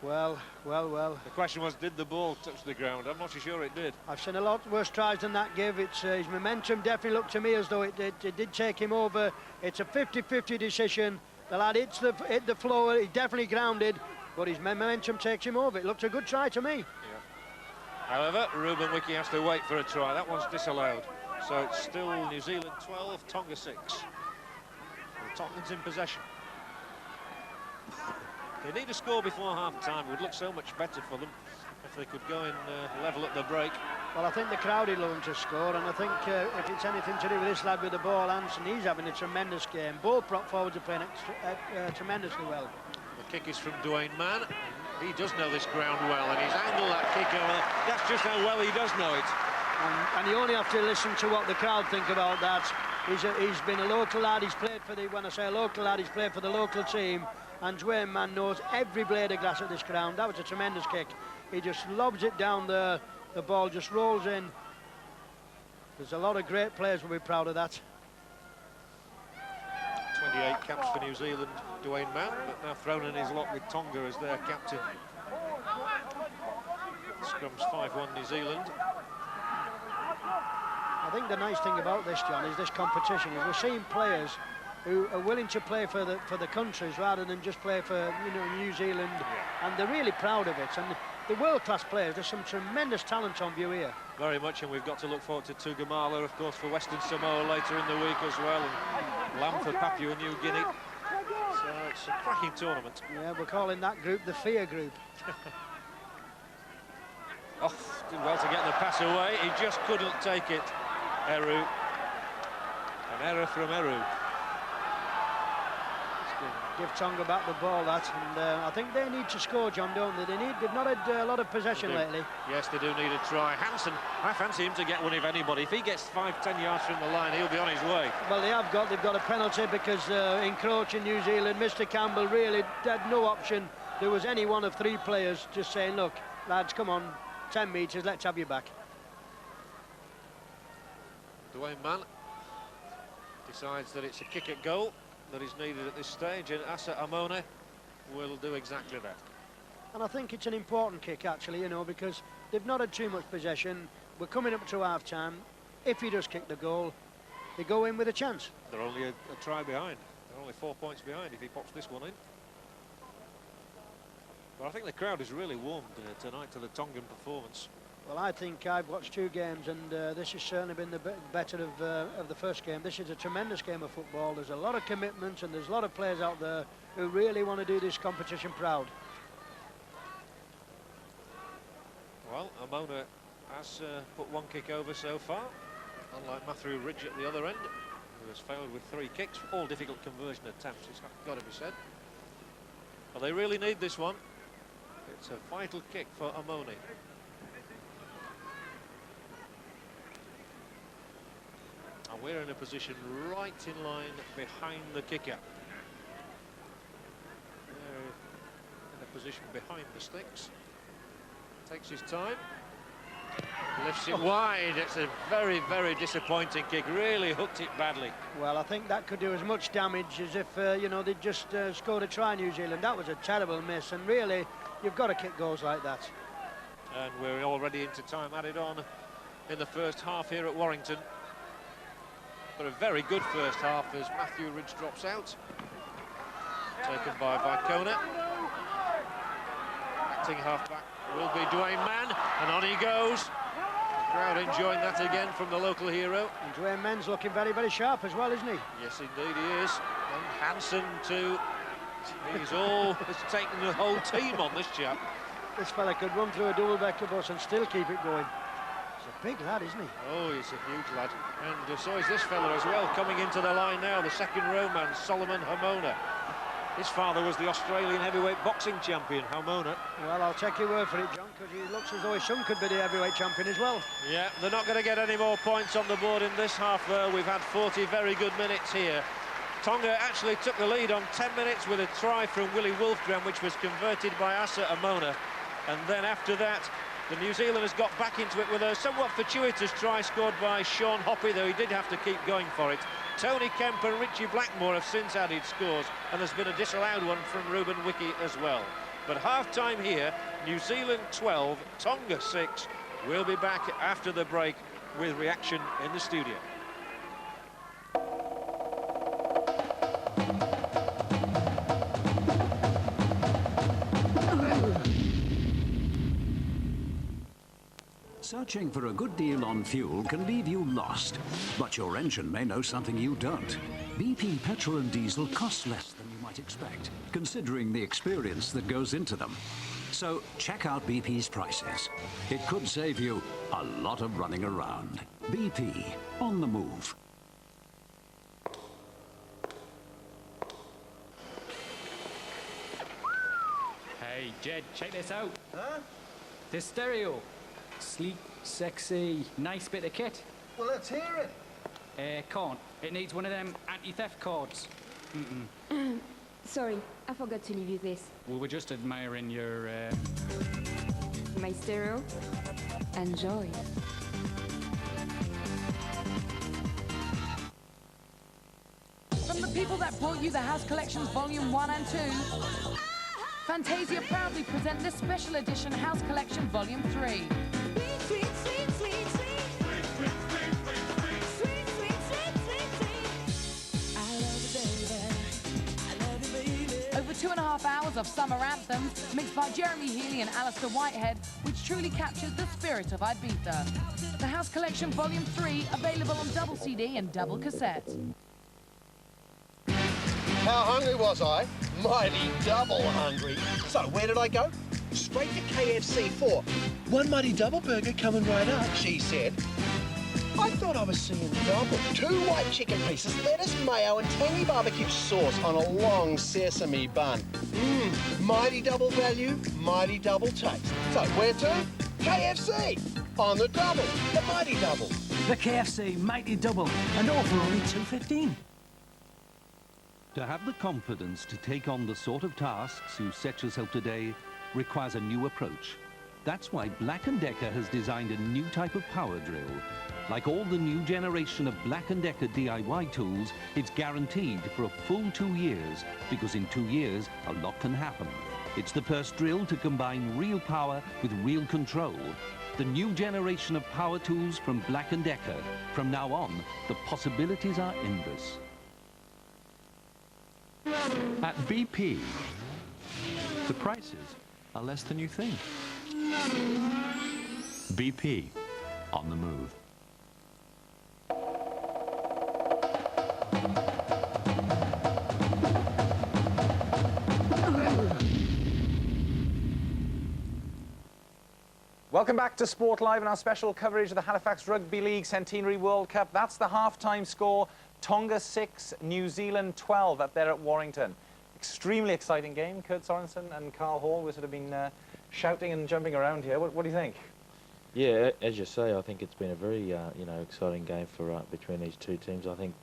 Well. The question was, did the ball touch the ground? I'm not so sure it did. I've seen a lot worse tries than that give. It's his momentum definitely looked to me as though it did take him over. It's a 50-50 decision. The lad hit the floor, he's definitely grounded, but his momentum takes him over. It looked a good try to me. Yeah. However, Ruben Wiki has to wait for a try. That one's disallowed. So it's still New Zealand 12, Tonga 6. And Tottenham's in possession. They need a score before half-time. It would look so much better for them if they could go in level at the break. Well, I think the crowd will love to score, and I think if it's anything to do with this lad with the ball, Hansen, he's having a tremendous game. Both prop forwards are playing tremendously well. The kick is from Dwayne Mann. He does know this ground well, and he's angled that kick over. That's just how well he does know it. And you only have to listen to what the crowd think about that. He's been a local lad. He's played for when I say a local lad, he's played for the local team. And Dwayne Mann knows every blade of glass at this ground. That was a tremendous kick. He just lobs it down there. The ball just rolls in. There's a lot of great players will be proud of that. 28 caps for New Zealand, Dwayne Mann, but now thrown in his lot with Tonga as their captain. Scrums 5-1 New Zealand. I think the nice thing about this, John, is this competition. Is we're seeing players who are willing to play for the countries rather than just play for New Zealand, and they're really proud of it. And the world-class players, there's some tremendous talent on view here. Very much, and we've got to look forward to Tugamala, of course, for Western Samoa later in the week as well, and Lamb for Papua New Guinea. So it's a cracking tournament. Yeah, we're calling that group the Fear Group. Oh, did well to get the pass away. He just couldn't take it. Eru. An error from Eru. Give Tonga back the ball, and I think they need to score, John, don't they? They've not had a lot of possession lately. Yes, they do need a try. Hansen, I fancy him to get one if anybody. If he gets 5-10 yards from the line, he'll be on his way. Well, they've got a penalty because encroaching New Zealand. Mr. Campbell really had no option. There was any one of three players just saying, look, lads, come on, 10 metres, let's have you back. Dwayne Mann decides that it's a kick at goal that is needed at this stage, and Asa Amone will do exactly that. And I think it's an important kick, actually, because they've not had too much possession. We're coming up to half-time. If he does kick the goal, they go in with a chance. They're only a try behind. They're only 4 points behind if he pops this one in. But I think the crowd has really warmed tonight to the Tongan performance. Well, I think I've watched two games, and this has certainly been the better of the first game. This is a tremendous game of football. There's a lot of commitment, and there's a lot of players out there who really want to do this competition proud. Well, Amona has put one kick over so far, unlike Matthew Ridge at the other end, who has failed with 3 kicks, all difficult conversion attempts, it's got to be said. But they really need this one. It's a vital kick for Amoni. we're in a position right in line behind the kicker. They're in a position behind the sticks. Takes his time. Lifts it wide. It's a very, very disappointing kick. Really hooked it badly. Well, I think that could do as much damage as if, you know, they'd just scored a try, New Zealand. That was a terrible miss, and really, you've got to kick goals like that. And we're already into time added on in the first half here at Warrington. But a very good first half as Matthew Ridge drops out. Taken by Vicona. Acting half-back will be Dwayne Mann, and on he goes. The crowd enjoying that again from the local hero. And Dwayne Mann's looking very, very sharp as well, isn't he? Yes, indeed he is. And Hansen too. He's taken the whole team on this chap. This fella could run through a double-decker bus and still keep it going. He's a big lad, isn't he? Oh, he's a huge lad. And so is this fella as well, coming into the line now, the second row man, Solomon Hamona. His father was the Australian heavyweight boxing champion, Hamona. Well, I'll take your word for it, John, because he looks as though his son could be the heavyweight champion as well. Yeah, they're not going to get any more points on the board in this half, though. We've had 40 very good minutes here. Tonga actually took the lead on 10 minutes with a try from Willie Wolfgram, which was converted by Asa Amona. And then after that, the New Zealanders got back into it with a somewhat fortuitous try scored by Sean Hoppy, though he did have to keep going for it. Tony Kemp and Richie Blackmore have since added scores, and there's been a disallowed one from Ruben Wiki as well. But half-time here, New Zealand 12, Tonga 6. We'll be back after the break with reaction in the studio. Searching for a good deal on fuel can leave you lost, but your engine may know something you don't. BP petrol and diesel costs less than you might expect, considering the experience that goes into them. So check out BP's prices. It could save you a lot of running around. BP, on the move. Hey, Jed, check this out. Huh? This stereo. Sleek, sexy, nice bit of kit. Well, let's hear it. Can't. It needs one of them anti-theft cards. Sorry, I forgot to leave you this. We were just admiring your, My stereo. Enjoy. From the people that brought you the House Collections Volume 1 and 2, Fantasia proudly present this special edition House Collection Volume 3. Over 2.5 hours of summer anthems mixed by Jeremy Healy and Alistair Whitehead, which truly captures the spirit of Ibiza. The House Collection Volume 3 available on double CD and double cassette. How hungry was I? Mighty double hungry. So where did I go? Straight to KFC for one mighty double burger coming right up, she said. I thought I was seeing double. 2 white chicken pieces, lettuce, mayo and tangy barbecue sauce on a long sesame bun. Mighty double value, mighty double taste. So where to? KFC. On the double, the mighty double. The KFC Mighty Double, and all for only $2.15. To have the confidence to take on the sort of tasks you set yourself today requires a new approach. That's why Black & Decker has designed a new type of power drill. Like all the new generation of Black & Decker DIY tools, it's guaranteed for a full 2 years, because in 2 years, a lot can happen. It's the first drill to combine real power with real control. The new generation of power tools from Black & Decker. From now on, the possibilities are endless. At BP, the prices are less than you think. BP, on the move. Welcome back to Sport Live and our special coverage of the Halifax Rugby League Centenary World Cup. That's the half-time score. Tonga 6, New Zealand 12 up there at Warrington. Extremely exciting game. Kurt Sorensen and Carl Hall, we sort of been shouting and jumping around here. What do you think? Yeah, as you say, I think it's been a very you know, exciting game for between these two teams. I think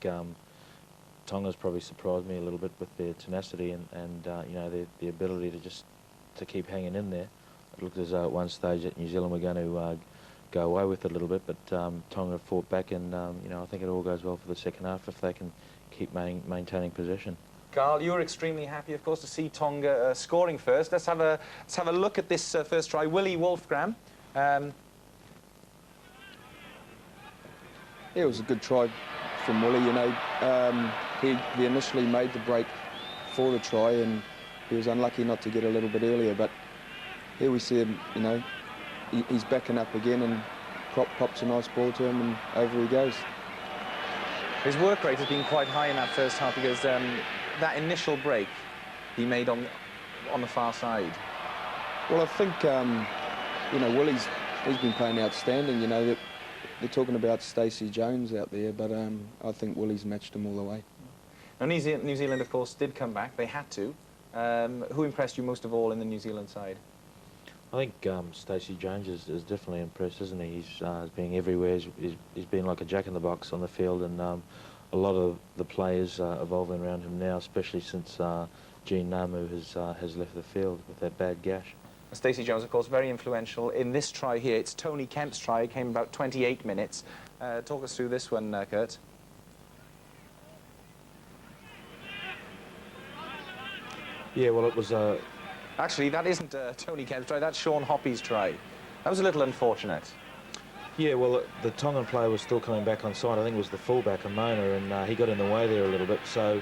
Tonga's probably surprised me a little bit with their tenacity and you know, the ability to keep hanging in there. It looked as though at one stage that New Zealand were going to go away with it a little bit, but Tonga fought back, and you know, I think it all goes well for the second half if they can keep maintaining possession. Carl, you were extremely happy, of course, to see Tonga scoring first. Let's have a look at this first try. Willie Wolfgram. Yeah, it was a good try from Willie. You know, he initially made the break for the try, and he was unlucky not to get a little bit earlier. But here we see him. You know, he's backing up again, and pops a nice ball to him, and over he goes. His work rate has been quite high in that first half because that initial break he made on the far side. Well, I think you know, he's been playing outstanding. You know, they're talking about Stacey Jones out there, but I think Willie's matched him all the way. Now, New Zealand, of course, did come back. They had to. Who impressed you most of all in the New Zealand side? I think Stacey Jones is definitely impressed, isn't he? He's been everywhere. He's been like a jack-in-the-box on the field, and a lot of the players are evolving around him now, especially since Jean Namu has left the field with that bad gash. Stacey Jones, of course, very influential in this try here. It's Tony Kemp's try. It came about 28 minutes. Talk us through this one, Kurt. Yeah, well, it was... Actually, that isn't Tony Kemp's try. That's Sean Hoppy's try. That was a little unfortunate. Yeah, well, the Tongan player was still coming back on side. I think it was the fullback, Amona, and he got in the way there a little bit. So,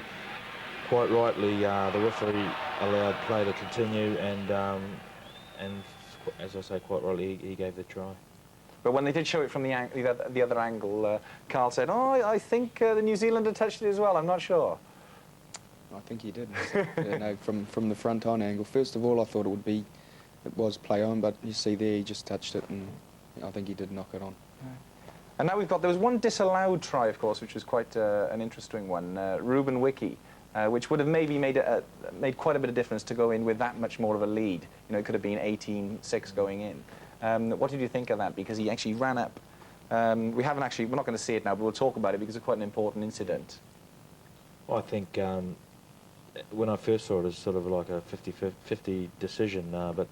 quite rightly, the referee allowed play to continue, and as I say, quite rightly, he gave the try. But when they did show it from the other angle, Carl said, "Oh, I think the New Zealander touched it as well. I'm not sure." I think he did. Yeah, no, from the front-on angle. First of all, I thought it was play on, but you see there, he just touched it, and I think he did knock it on. And now there was one disallowed try, of course, which was quite an interesting one. Ruben Wiki, which would have maybe made quite a bit of difference to go in with that much more of a lead. You know, it could have been 18-6 going in. What did you think of that? Because he actually ran up. We're not going to see it now, but we'll talk about it because it's quite an important incident. Well, I think when I first saw it, it was sort of like a 50-50 decision, but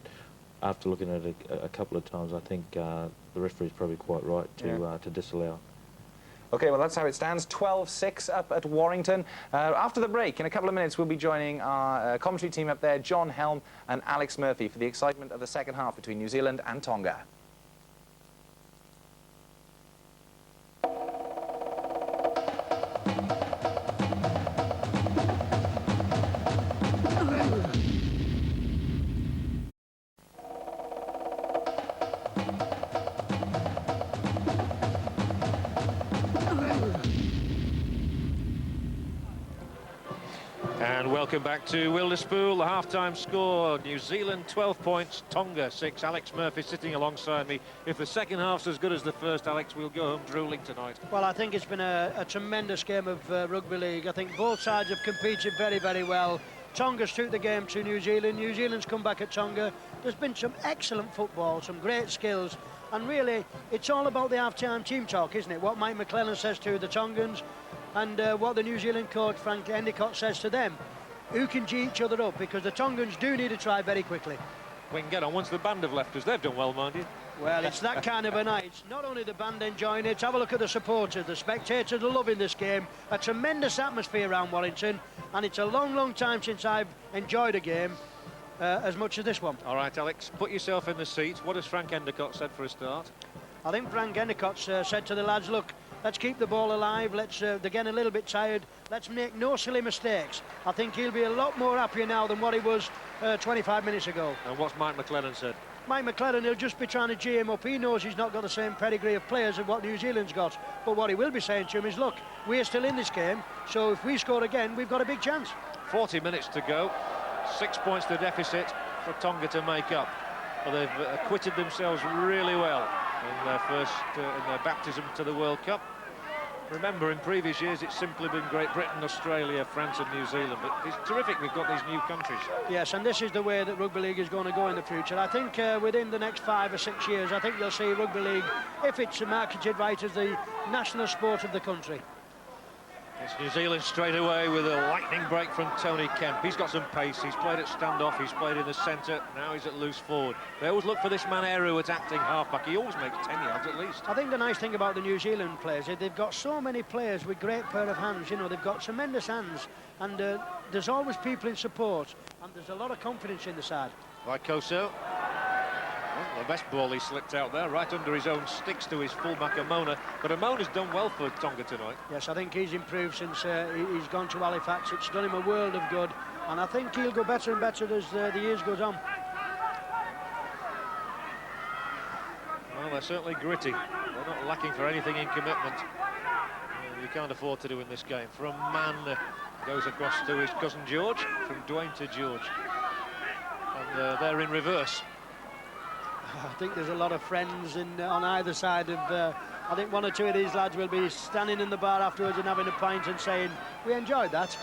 after looking at it a couple of times, I think the referee's probably quite right to disallow. OK, well, that's how it stands. 12-6 up at Warrington. After the break, in a couple of minutes, we'll be joining our commentary team up there, John Helm and Alex Murphy, for the excitement of the second half between New Zealand and Tonga. And welcome back to Wilderspool. The half-time score, New Zealand 12 points, Tonga 6. Alex Murphy sitting alongside me. If the second half's as good as the first, Alex, we'll go home drooling tonight. Well, I think it's been a tremendous game of rugby league. I think both sides have competed very, very well. Tonga's took the game to New Zealand. New Zealand's come back at Tonga. There's been some excellent football, some great skills. And really, it's all about the half-time team talk, isn't it? What Mike McClellan says to the Tongans, and what the New Zealand coach, Frank Endicott, says to them. Who can G each other up, because the Tongans do need to try very quickly. We can get on once the band have left us. They've done well, mind you. Well, it's that kind of a night. It's not only the band enjoying it, have a look at the supporters. The spectators are loving this game. A tremendous atmosphere around Warrington, and it's a long, long time since I've enjoyed a game as much as this one. All right, Alex, put yourself in the seat. What has Frank Endicott said for a start? I think Frank Endicott said to the lads, look, let's keep the ball alive. They're getting a little bit tired. Let's make no silly mistakes. I think he'll be a lot more happier now than what he was 25 minutes ago. And what's Mike McClellan said? Mike McClellan, he'll just be trying to G him up. He knows he's not got the same pedigree of players as what New Zealand's got. But what he will be saying to him is, look, we're still in this game, so if we score again, we've got a big chance. 40 minutes to go. 6 points the deficit for Tonga to make up. Well, they've acquitted themselves really well in their baptism to the World Cup. Remember, in previous years, it's simply been Great Britain, Australia, France and New Zealand. But it's terrific we've got these new countries. Yes, and this is the way that Rugby League is going to go in the future. I think within the next 5 or 6 years, I think you'll see Rugby League, if it's marketed right, as the national sport of the country. It's New Zealand straight away with a lightning break from Tony Kemp. He's got some pace. He's played at standoff. He's played in the centre. Now he's at loose forward. They always look for this man Eru at acting halfback. He always makes 10 yards at least. I think the nice thing about the New Zealand players is they've got so many players with great pair of hands. You know, they've got tremendous hands, and there's always people in support, and there's a lot of confidence in the side. Vaikoso. Well, the best ball he slipped out there, right under his own sticks to his fullback Amona. But Amona's done well for Tonga tonight. Yes, I think he's improved since he's gone to Halifax. It's done him a world of good, and I think he'll go better and better as the years goes on. Well, they're certainly gritty. They're not lacking for anything in commitment. You can't afford to do in this game. From Mann goes across to his cousin George, from Dwayne to George. And they're in reverse. I think there's a lot of friends on either side of... I think 1 or 2 of these lads will be standing in the bar afterwards and having a pint and saying, we enjoyed that.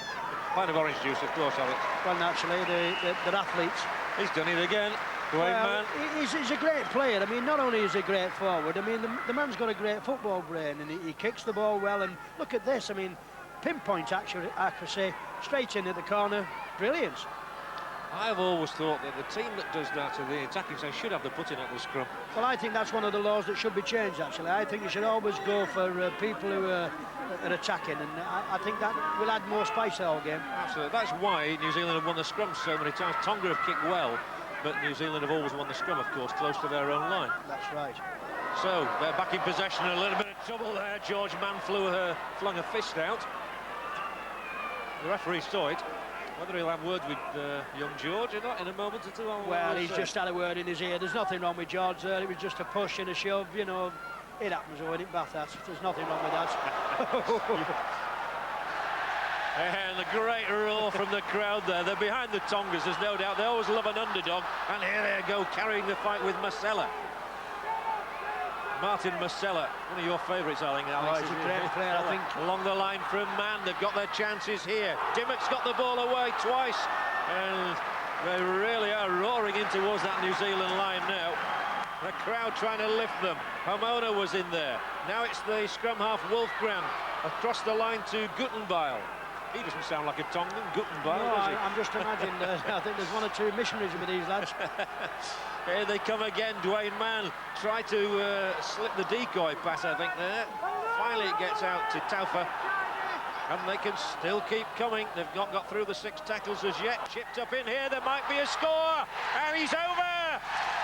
Pint of orange juice, of course, Alex. Well, naturally, they're athletes. He's done it again. Dwayne Mann. He's a great player. I mean, not only is he a great forward, I mean, the man's got a great football brain, and he kicks the ball well. And look at this, I mean, pinpoint accuracy, straight in at the corner, brilliant. I've always thought that the team that does that to the attacking side should have the putting at the scrum. Well, I think that's one of the laws that should be changed, actually. I think you should always go for people who are attacking, and I think that will add more spice to our game. Absolutely. That's why New Zealand have won the scrum so many times. Tonga have kicked well, but New Zealand have always won the scrum, of course, close to their own line. That's right. So, they're back in possession. A little bit of trouble there. George Mann flung a fist out. The referee saw it. Whether he'll have words with young George or not in a moment or two. Well, he's just had a word in his ear. There's nothing wrong with George there. It was just a push and a shove, you know. It happens when it bath that. There's nothing wrong with that. And a great roar from the crowd there. They're behind the Tongas, there's no doubt. They always love an underdog. And here they go, carrying the fight with Masella. Martin Masella, one of your favourites, I think, Alex. Oh, he's a great player, I think. Along the line from Mann, they've got their chances here. Dimmock's got the ball away twice, and they really are roaring in towards that New Zealand line now. The crowd trying to lift them. Pomona was in there. Now it's the scrum half Wolfgram across the line to Guttenbeil. He doesn't sound like a Tongan, Guttenbeil, no, does he? I'm just imagining, I think there's 1 or 2 missionaries with these lads. Here they come again. Dwayne Mann tried to slip the decoy pass, I think, there. Finally it gets out to Taufa, and they can still keep coming. They've not got through the 6 tackles as yet. Chipped up in here, there might be a score, and he's over!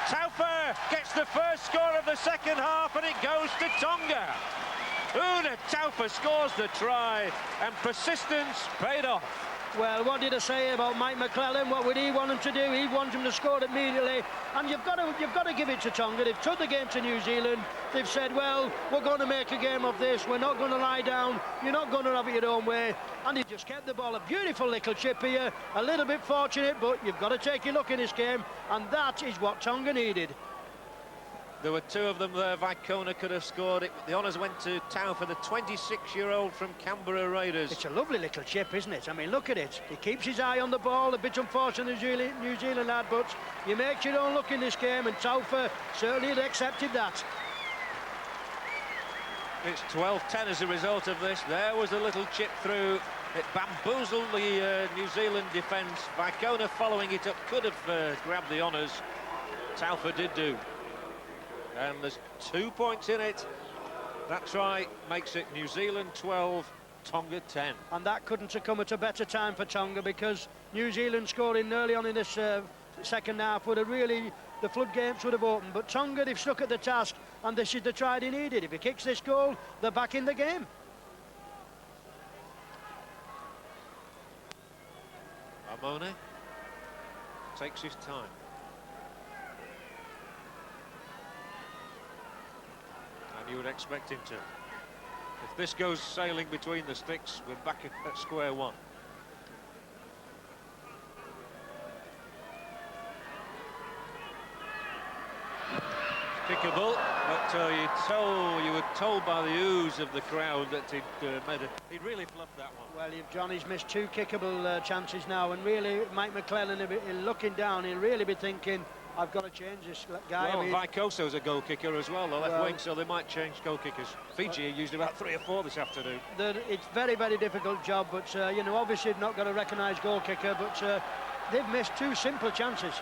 Taufa gets the first score of the second half, and it goes to Tonga. Una Taufa scores the try, and persistence paid off. Well, what did I say about Mike McClellan? What would he want him to do? He'd want him to score immediately. And you've got to give it to Tonga. They've took the game to New Zealand. They've said, well, we're going to make a game of this. We're not going to lie down. You're not going to have it your own way. And he just kept the ball. A beautiful little chip here. A little bit fortunate, but you've got to take your look in this game. And that is what Tonga needed. There were 2 of them there. Vaikona could have scored it. The honours went to Tau for the 26-year-old from Canberra Raiders. It's a lovely little chip, isn't it? I mean, look at it. He keeps his eye on the ball. A bit unfortunate, New Zealand lad, but you make your own look in this game, and Taufa certainly had accepted that. It's 12-10 as a result of this. There was a little chip through. It bamboozled the New Zealand defence. Vaikona following it up could have grabbed the honours. Taufa did do. And there's 2 points in it. That try makes it New Zealand 12, Tonga 10. And that couldn't have come at a better time for Tonga, because New Zealand scoring early on in this second half would have really, the floodgates would have opened. But Tonga, they've stuck at the task, and this is the try they needed. If he kicks this goal, they're back in the game. Amone takes his time. You would expect him to. If this goes sailing between the sticks, we're back at square one. kickable, but you were told by the ooze of the crowd that he'd really fluffed that one. Well, if Johnny's missed 2 kickable chances now, and really Mike McClellan, looking down, he'll really be thinking, I've got to change this guy. Well, Vicoso's a goal kicker as well, the left wing, so they might change goal kickers. Fiji used about 3 or 4 this afternoon. It's very, very difficult job, but you know, obviously not got a recognised goal kicker, but they've missed 2 simple chances.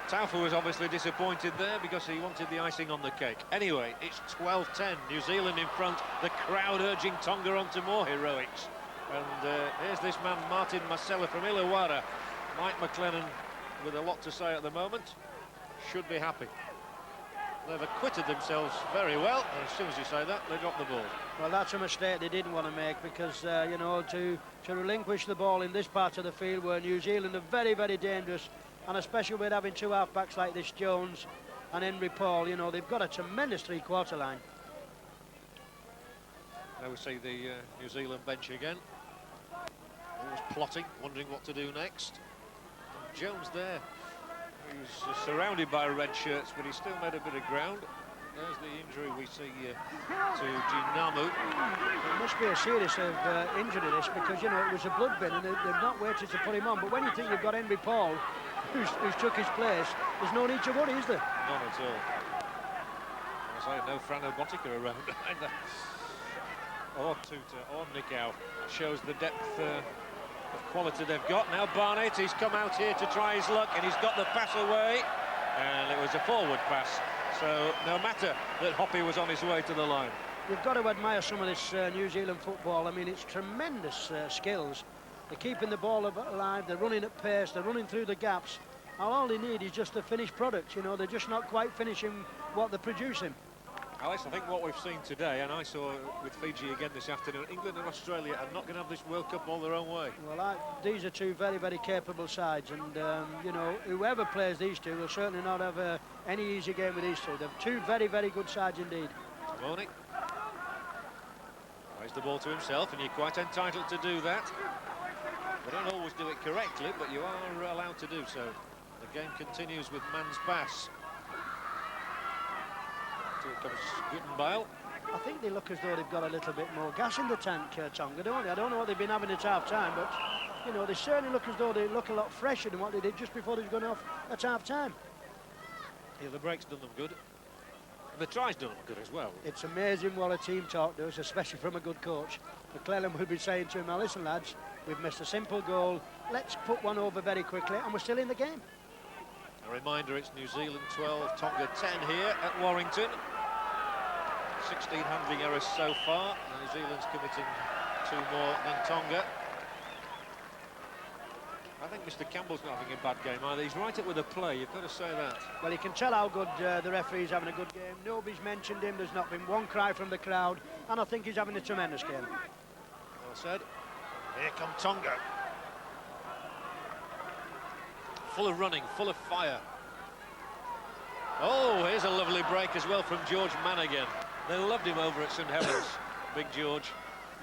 Taufa was obviously disappointed there because he wanted the icing on the cake. Anyway, it's 12-10, New Zealand in front, the crowd urging Tonga on to more heroics. And here's this man, Martin Marcella from Illawarra. Mike McClellan with a lot to say at the moment. Should be happy. They've acquitted themselves very well, and as soon as you say that, they drop the ball. Well, that's a mistake they didn't want to make, because you know, to relinquish the ball in this part of the field where New Zealand are very, very dangerous, and especially with having 2 half-backs like this, Jones and Henry Paul, you know, they've got a tremendous 3-quarter line. Now we see the New Zealand bench again. Always plotting, wondering what to do next. And Jones there. He was surrounded by red shirts, but he still made a bit of ground. There's the injury we see to Ginamu. It must be a serious injury, this, because, you know, it was a blood bin, and they've not waited to put him on. But when you think you've got Henry Paul, who's took his place, there's no need to worry, is there? None at all. I say, no Frano Botica around either. Or Tuta, or Nikau. Shows the depth of quality they've got. Now Barnett, he's come out here to try his luck, and he's got the pass away, and it was a forward pass. So no matter that Hoppy was on his way to the line. You've got to admire some of this New Zealand football. I mean, it's tremendous skills. They're keeping the ball alive, they're running at pace, they're running through the gaps. All they need is just a finished product, you know, they're just not quite finishing what they're producing. Alex, I think what we've seen today, and I saw with Fiji again this afternoon, England and Australia are not going to have this World Cup all their own way. Well, these are 2 very, very capable sides, and, you know, whoever plays these 2 will certainly not have any easy game with these 2. They're 2 very, very good sides indeed. Timoni plays the ball to himself, and you're quite entitled to do that. They don't always do it correctly, but you are allowed to do so. The game continues with man's pass. Here comes Gutenbeil. I think they look as though they've got a little bit more gas in the tank, Tonga, don't they? I don't know what they've been having at half-time, but, you know, they certainly look as though they look a lot fresher than what they did just before they've gone off at half-time. Yeah, the break's done them good. The try's done them good as well. It's amazing what a team talk does, especially from a good coach. McClellan will be saying to him, now listen, lads, we've missed a simple goal. Let's put one over very quickly, and we're still in the game. A reminder, it's New Zealand 12, Tonga 10 here at Warrington. 16 handling errors so far. New Zealand's committing 2 more than Tonga. I think Mr. Campbell's not having a bad game either. He's right up with the play, you've got to say that. Well, you can tell how good the referee's having a good game. Nobody's mentioned him, there's not been one cry from the crowd, and I think he's having a tremendous game. Well said. Here come Tonga. Full of running, full of fire. Oh, here's a lovely break as well from George Manigan. They loved him over at St Helens, Big George.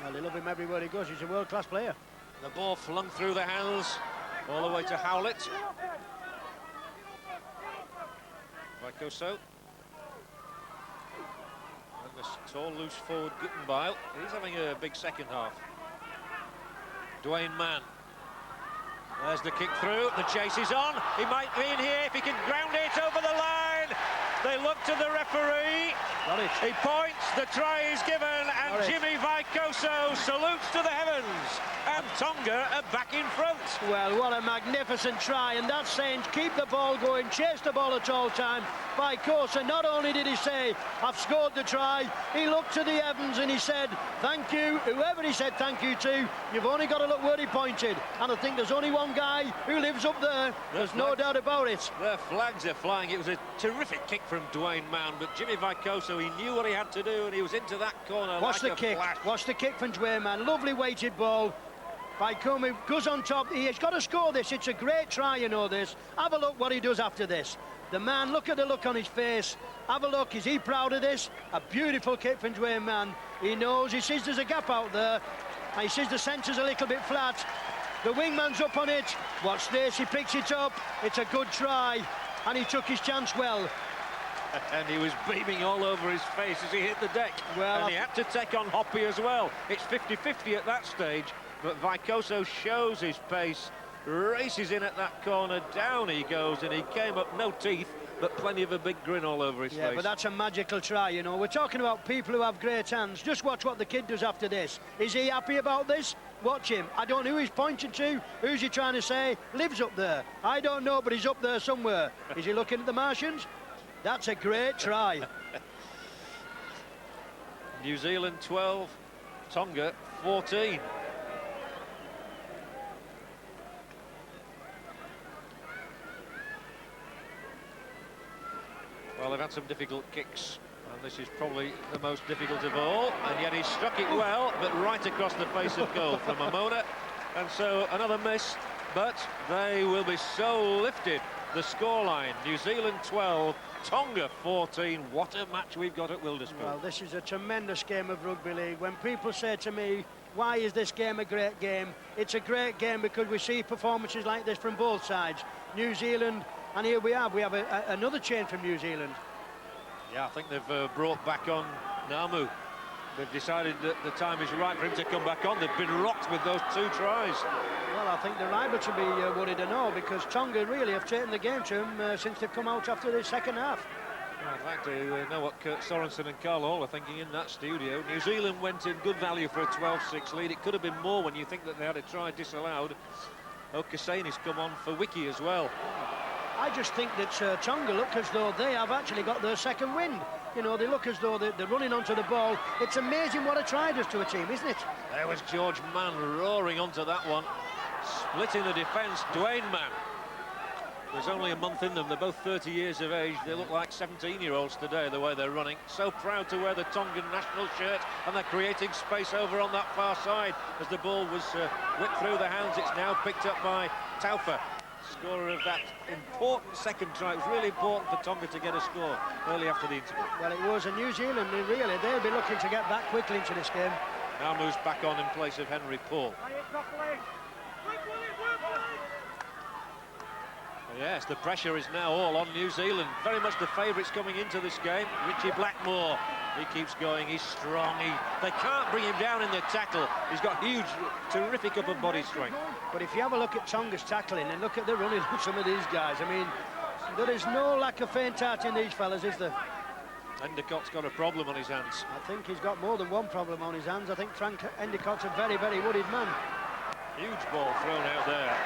Well, they love him everywhere he goes. He's a world-class player. The ball flung through the hands, all the way to Howlett. Vicoso. And this tall, loose forward, Gutenbeil. He's having a big second half. Dwayne Mann. There's the kick through, the chase is on. He might be in here if he can ground it over the line. They look to the referee. Got it. He points, the try is given, and Jimmy Vicoso salutes to the heavens. And Tonga are back in front. Well, what a magnificent try, and that's saying keep the ball going, chase the ball at all time. Vicoso, not only did he say, I've scored the try, he looked to the heavens and he said, thank you. Whoever he said thank you to, you've only got to look where he pointed. And I think there's only one guy who lives up there. There's no doubt about it. The flags are flying. It was a terrific kick from Dwayne Mann, but Jimmy Vicoso, he knew what he had to do, and he was into that corner. Watch like the kick. Flash. Watch the kick from Dwayne Mann. Lovely weighted ball. Vicoso goes on top. He's got to score this. It's a great try, you know this. Have a look what he does after this. The man, look at the look on his face. Have a look. Is he proud of this? A beautiful kick from Dwayne Mann. He knows. He sees there's a gap out there. And he sees the centre's a little bit flat. The wingman's up on it. Watch this. He picks it up. It's a good try. And he took his chance well. And he was beaming all over his face as he hit the deck. Well, and he had to take on Hoppy as well. It's 50-50 at that stage, but Vicoso shows his pace, races in at that corner, down he goes, and he came up no teeth, but plenty of a big grin all over his face. Yeah, but that's a magical try, you know. We're talking about people who have great hands. Just watch what the kid does after this. Is he happy about this? Watch him. I don't know who he's pointing to. Who's he trying to say? Lives up there. I don't know, but he's up there somewhere. Is he looking at the Martians? That's a great try. New Zealand 12, Tonga 14. Well, they've had some difficult kicks, and this is probably the most difficult of all, and yet he struck it well, but right across the face of goal from Amona, and so another miss, but they will be so lifted. The scoreline, New Zealand 12, Tonga 14. What a match we've got at Wilderspool. Well, this is a tremendous game of rugby league. When people say to me, why is this game a great game? It's a great game because we see performances like this from both sides. New Zealand, and here we have another change from New Zealand. Yeah, I think they've brought back on Namu. They've decided that the time is right for him to come back on. They've been rocked with those 2 tries. Well, I think they're liable to be worried and all, because Tonga really have taken the game to them since they've come out after the second half. I'd like to know what Kurt Sorensen and Carl Hall are thinking in that studio. New Zealand went in good value for a 12-6 lead. It could have been more when you think that they had a try disallowed. Okasani's come on for Wiki as well. I just think that Tonga look as though they have actually got their second wind. You know, they look as though they're running onto the ball. It's amazing what a try does to a team, isn't it? There was George Mann roaring onto that one. Splitting the defence, Dwayne Mann. There's only a month in them. They're both 30 years of age. They look like 17-year-olds today, the way they're running. So proud to wear the Tongan national shirt, and they're creating space over on that far side. As the ball was whipped through the hands, it's now picked up by Taufa, scorer of that important second try. It was really important for Tonga to get a score early after the interval. Well, it was. A New Zealand, really, they'll be looking to get back quickly into this game. Now moves back on in place of Henry Paul. Yes, the pressure is now all on New Zealand. Very much the favourites coming into this game. Richie Blackmore, he keeps going, he's strong. They can't bring him down in the tackle. He's got huge, terrific upper body strength. But if you have a look at Tonga's tackling and look at the running of some of these guys, I mean, there is no lack of feint art in these fellas, is there? Endicott's got a problem on his hands. I think he's got more than one problem on his hands. I think Frank Endicott's a very, very worried man. Huge ball thrown out there.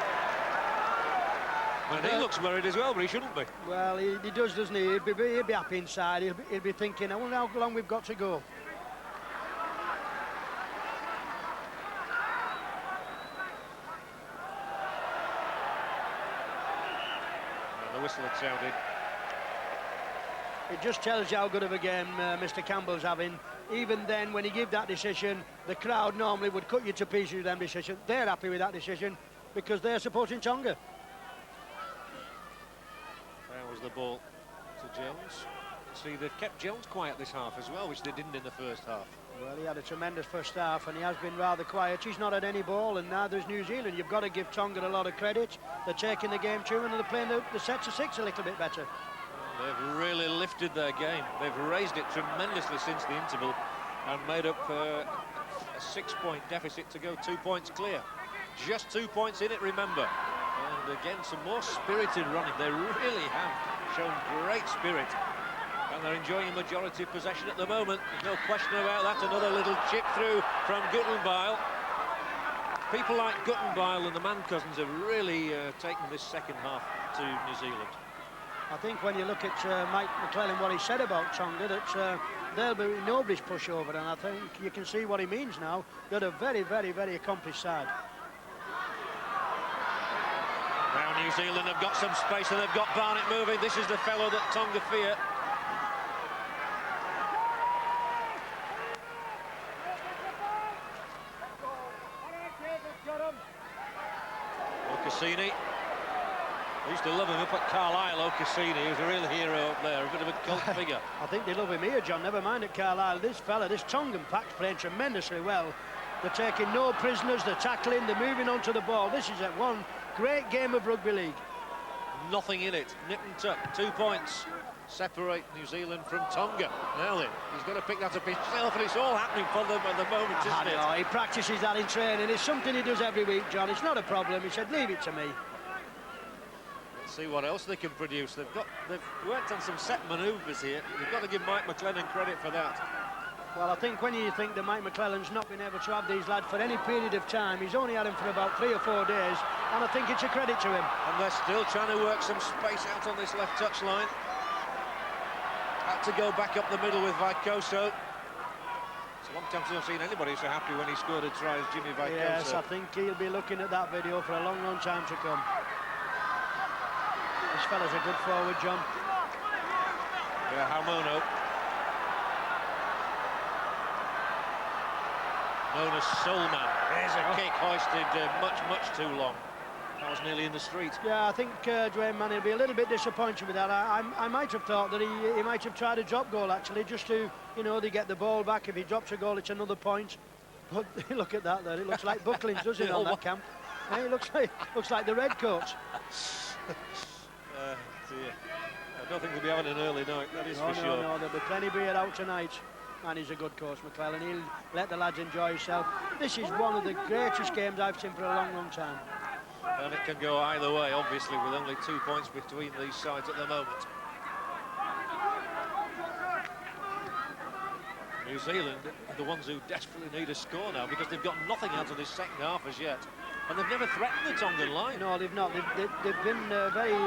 And he looks worried as well, but he shouldn't be. Well, he does, doesn't he? He'll be happy inside. He'll be thinking, I wonder how long we've got to go. And the whistle had sounded. It just tells you how good of a game Mr. Campbell's having. Even then, when he gave that decision, the crowd normally would cut you to pieces with them decision. They're happy with that decision because they're supporting Tonga. There was the ball to Jones. See, they've kept Jones quiet this half as well, which they didn't in the first half. Well, he had a tremendous first half and he has been rather quiet. He's not had any ball, and neither is New Zealand. You've got to give Tonga a lot of credit. They're taking the game to them and they're playing the sets of 6 a little bit better. They've really lifted their game. They've raised it tremendously since the interval and made up a 6-point deficit to go 2 points clear. Just 2 points in it, remember. And again, some more spirited running. They really have shown great spirit. And they're enjoying a majority possession at the moment. There's no question about that. Another little chip through from Guttenbeil. People like Guttenbeil and the Man Cousins have really taken this second half to New Zealand. I think when you look at Mike McClellan, what he said about Tonga, that they'll be nobody's pushover, and I think you can see what he means now. They're a very, very, very accomplished side. Now New Zealand have got some space and they've got Barnett moving. This is the fellow that Tonga fear. Cassini. I used to love him up at Carlisle, Cassini. He was a real hero up there, a bit of a cult figure. I think they love him here, John, never mind at Carlisle. This fella, this Tongan pack's playing tremendously well. They're taking no prisoners, they're tackling, they're moving onto the ball. This is one great game of rugby league. Nothing in it, nip and tuck, 2 points. separate New Zealand from Tonga. Now then, he's got to pick that up himself, and it's all happening for them at the moment, isn't it? No, he practices that in training. It's something he does every week, John. It's not a problem. He said, leave it to me. Let's see what else they can produce. They've worked on some set manoeuvres here. You've got to give Mike McLennan credit for that. Well, I think when you think that Mike McClellan's not been able to have these lads for any period of time, he's only had them for about 3 or 4 days, and I think it's a credit to him. And they're still trying to work some space out on this left touch line. Had to go back up the middle with Vicoso. It's a long time since I've seen anybody so happy when he scored a try as Jimmy Vicoso. Yes, I think he'll be looking at that video for a long, long time to come. This fella's a good forward, John. Yeah, Haumono. Known as Soulman. There's a kick hoisted much too long. That was nearly in the street. Yeah, I think Dwayne Manning will be a little bit disappointed with that. I might have thought that he might have tried a drop goal, actually, just to, you know, they get the ball back. If he drops a goal, it's another point. But look at that there. It looks like Buckling's, doesn't it, on that camp? It looks like the Redcoats. Dear. I don't think they'll be having an early night, that is for sure. No, there'll be plenty beer out tonight. And he's a good coach, McClellan. He'll let the lads enjoy himself. This is one of the greatest games I've seen for a long, long time. And it can go either way, obviously, with only 2 points between these sides at the moment. New Zealand are the ones who desperately need a score now because they've got nothing out of this second half as yet. And they've never threatened the Tongan line. No, they've not. They've been very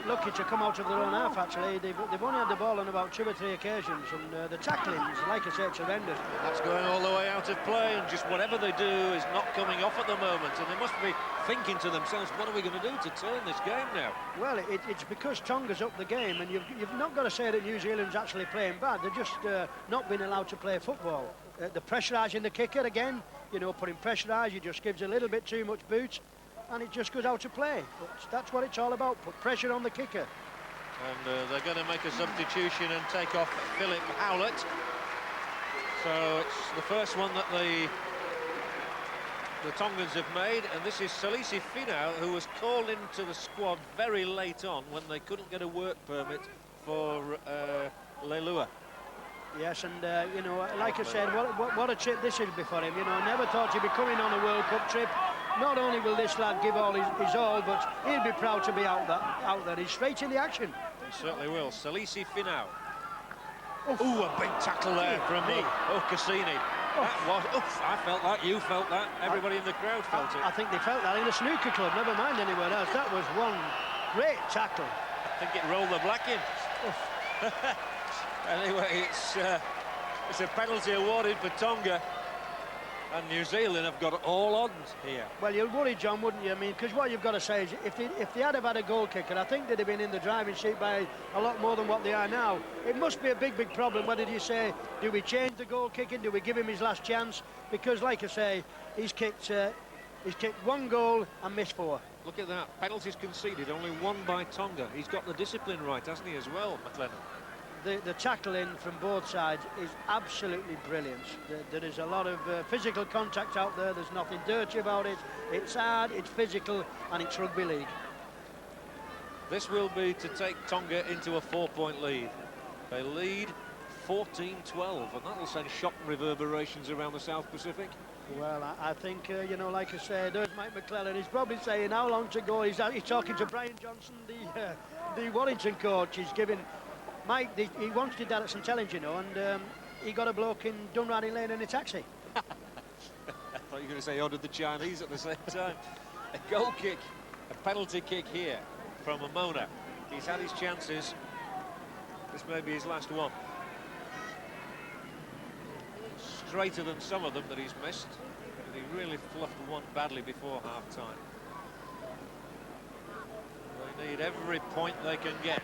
lucky to come out of their own half, actually. They've only had the ball on about 2 or 3 occasions, and the tacklings, like I said, it's horrendous. That's going all the way out of play, and just whatever they do is not coming off at the moment, and they must be thinking to themselves, what are we going to do to turn this game now? Well, it's because Tonga's up the game, and you've not got to say that New Zealand's actually playing bad. They're just not being allowed to play football. The pressurising the kicker again, you know, putting pressure on, he just gives a little bit too much boot, and it just goes out to play. But that's what it's all about, put pressure on the kicker. And they're going to make a substitution and take off Philip Howlett. So it's the first one that the Tongans have made, and this is Salisi Finau, who was called into the squad very late on when they couldn't get a work permit for Leilua. Yes, and you know, like I said, what a trip this will be for him. You know, never thought he'd be coming on a World Cup trip. Not only will this lad give all his all, but he'll be proud to be out there. He's straight in the action. He certainly will. Salisi Finau. Ooh, a big tackle there from Cassini. That was, I felt that, you felt that, everybody in the crowd felt it. I think they felt that in the snooker club, never mind anywhere else. That was one great tackle. I think it rolled the black in. Anyway, it's a penalty awarded for Tonga, and New Zealand have got all odds here. Well, you'll worry, John, wouldn't you? I mean, because what you've got to say is, if they had have had a goal kicker, I think they'd have been in the driving seat by a lot more than what they are now. It must be a big, big problem. Whether you say, do we change the goal kicking? Do we give him his last chance? Because, like I say, he's kicked 1 goal and missed 4. Look at that. Penalties conceded, only 1 by Tonga. He's got the discipline right, hasn't he, as well, McLennan? The tackling from both sides is absolutely brilliant. There is a lot of physical contact out there. There's nothing dirty about it. It's hard, it's physical, and it's rugby league. This will be to take Tonga into a 4-point lead. They lead 14-12, and that'll send shock reverberations around the South Pacific. Well, I think, you know, like I said, there's Mike McClellan. He's probably saying how long to go. He's talking to Brian Johnson, the Warrington coach. He's giving... Mike, he once did that at St Helens, you know, and he got a bloke in Dunriding Lane in a taxi. I thought you were going to say ordered the Chinese at the same time. A goal kick, a penalty kick here from Amona. He's had his chances. This may be his last one. Straighter than some of them that he's missed, but he really fluffed one badly before half-time. They need every point they can get.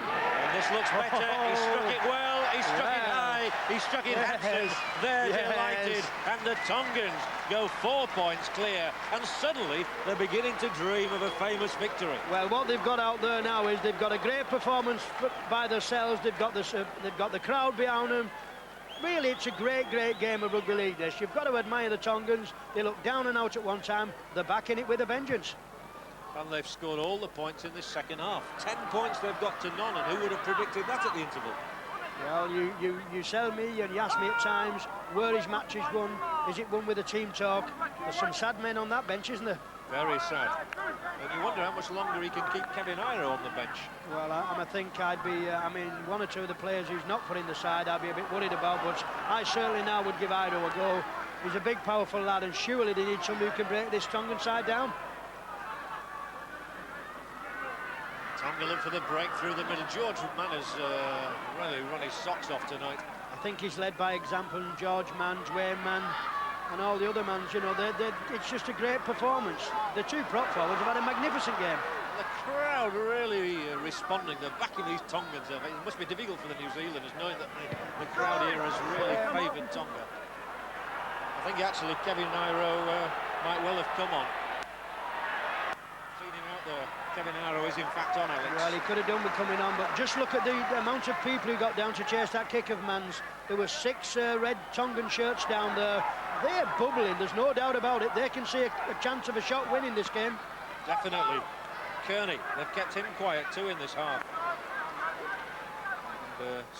And this looks better. He struck it well. He struck it high. He struck it handsome. They're delighted. And the Tongans go 4 points clear. And suddenly they're beginning to dream of a famous victory. Well, what they've got out there now is they've got a great performance by themselves. They've got the crowd behind them. Really, it's a great, great game of rugby league, this. You've got to admire the Tongans. They look down and out at one time. They're back in it with a vengeance. And they've scored all the points in this second half. 10 points they've got to none, and who would have predicted that at the interval? Well, you sell me and you ask me at times, where is matches won? Is it won with a team talk? There's some sad men on that bench, isn't there? Very sad. And you wonder how much longer he can keep Kevin Iro on the bench. Well, I think I'd be, I mean, one or two of the players who's not put in the side I'd be a bit worried about, but I certainly now would give Iro a go. He's a big, powerful lad, and surely they need somebody who can break this Tongan side down. Tonga look for the break through the middle. George Manners really run his socks off tonight. I think he's led by example, and George Mann, Dwayne Mann, and all the other mans, you know, it's just a great performance. The two prop forwards have had a magnificent game. The crowd really responding. They're backing these Tongans. It must be difficult for the New Zealanders knowing that the crowd here has really favoured Tonga. I think actually Kevin Iro might well have come on. Seen him out there. Kevin Iro is in fact on, Alex. Well, he could have done with coming on, but just look at the amount of people who got down to chase that kick of Mann's. There were 6 red Tongan shirts down there. They're bubbling, there's no doubt about it. They can see a chance of a shot win in this game. Definitely. Kearney, they've kept him quiet too in this half.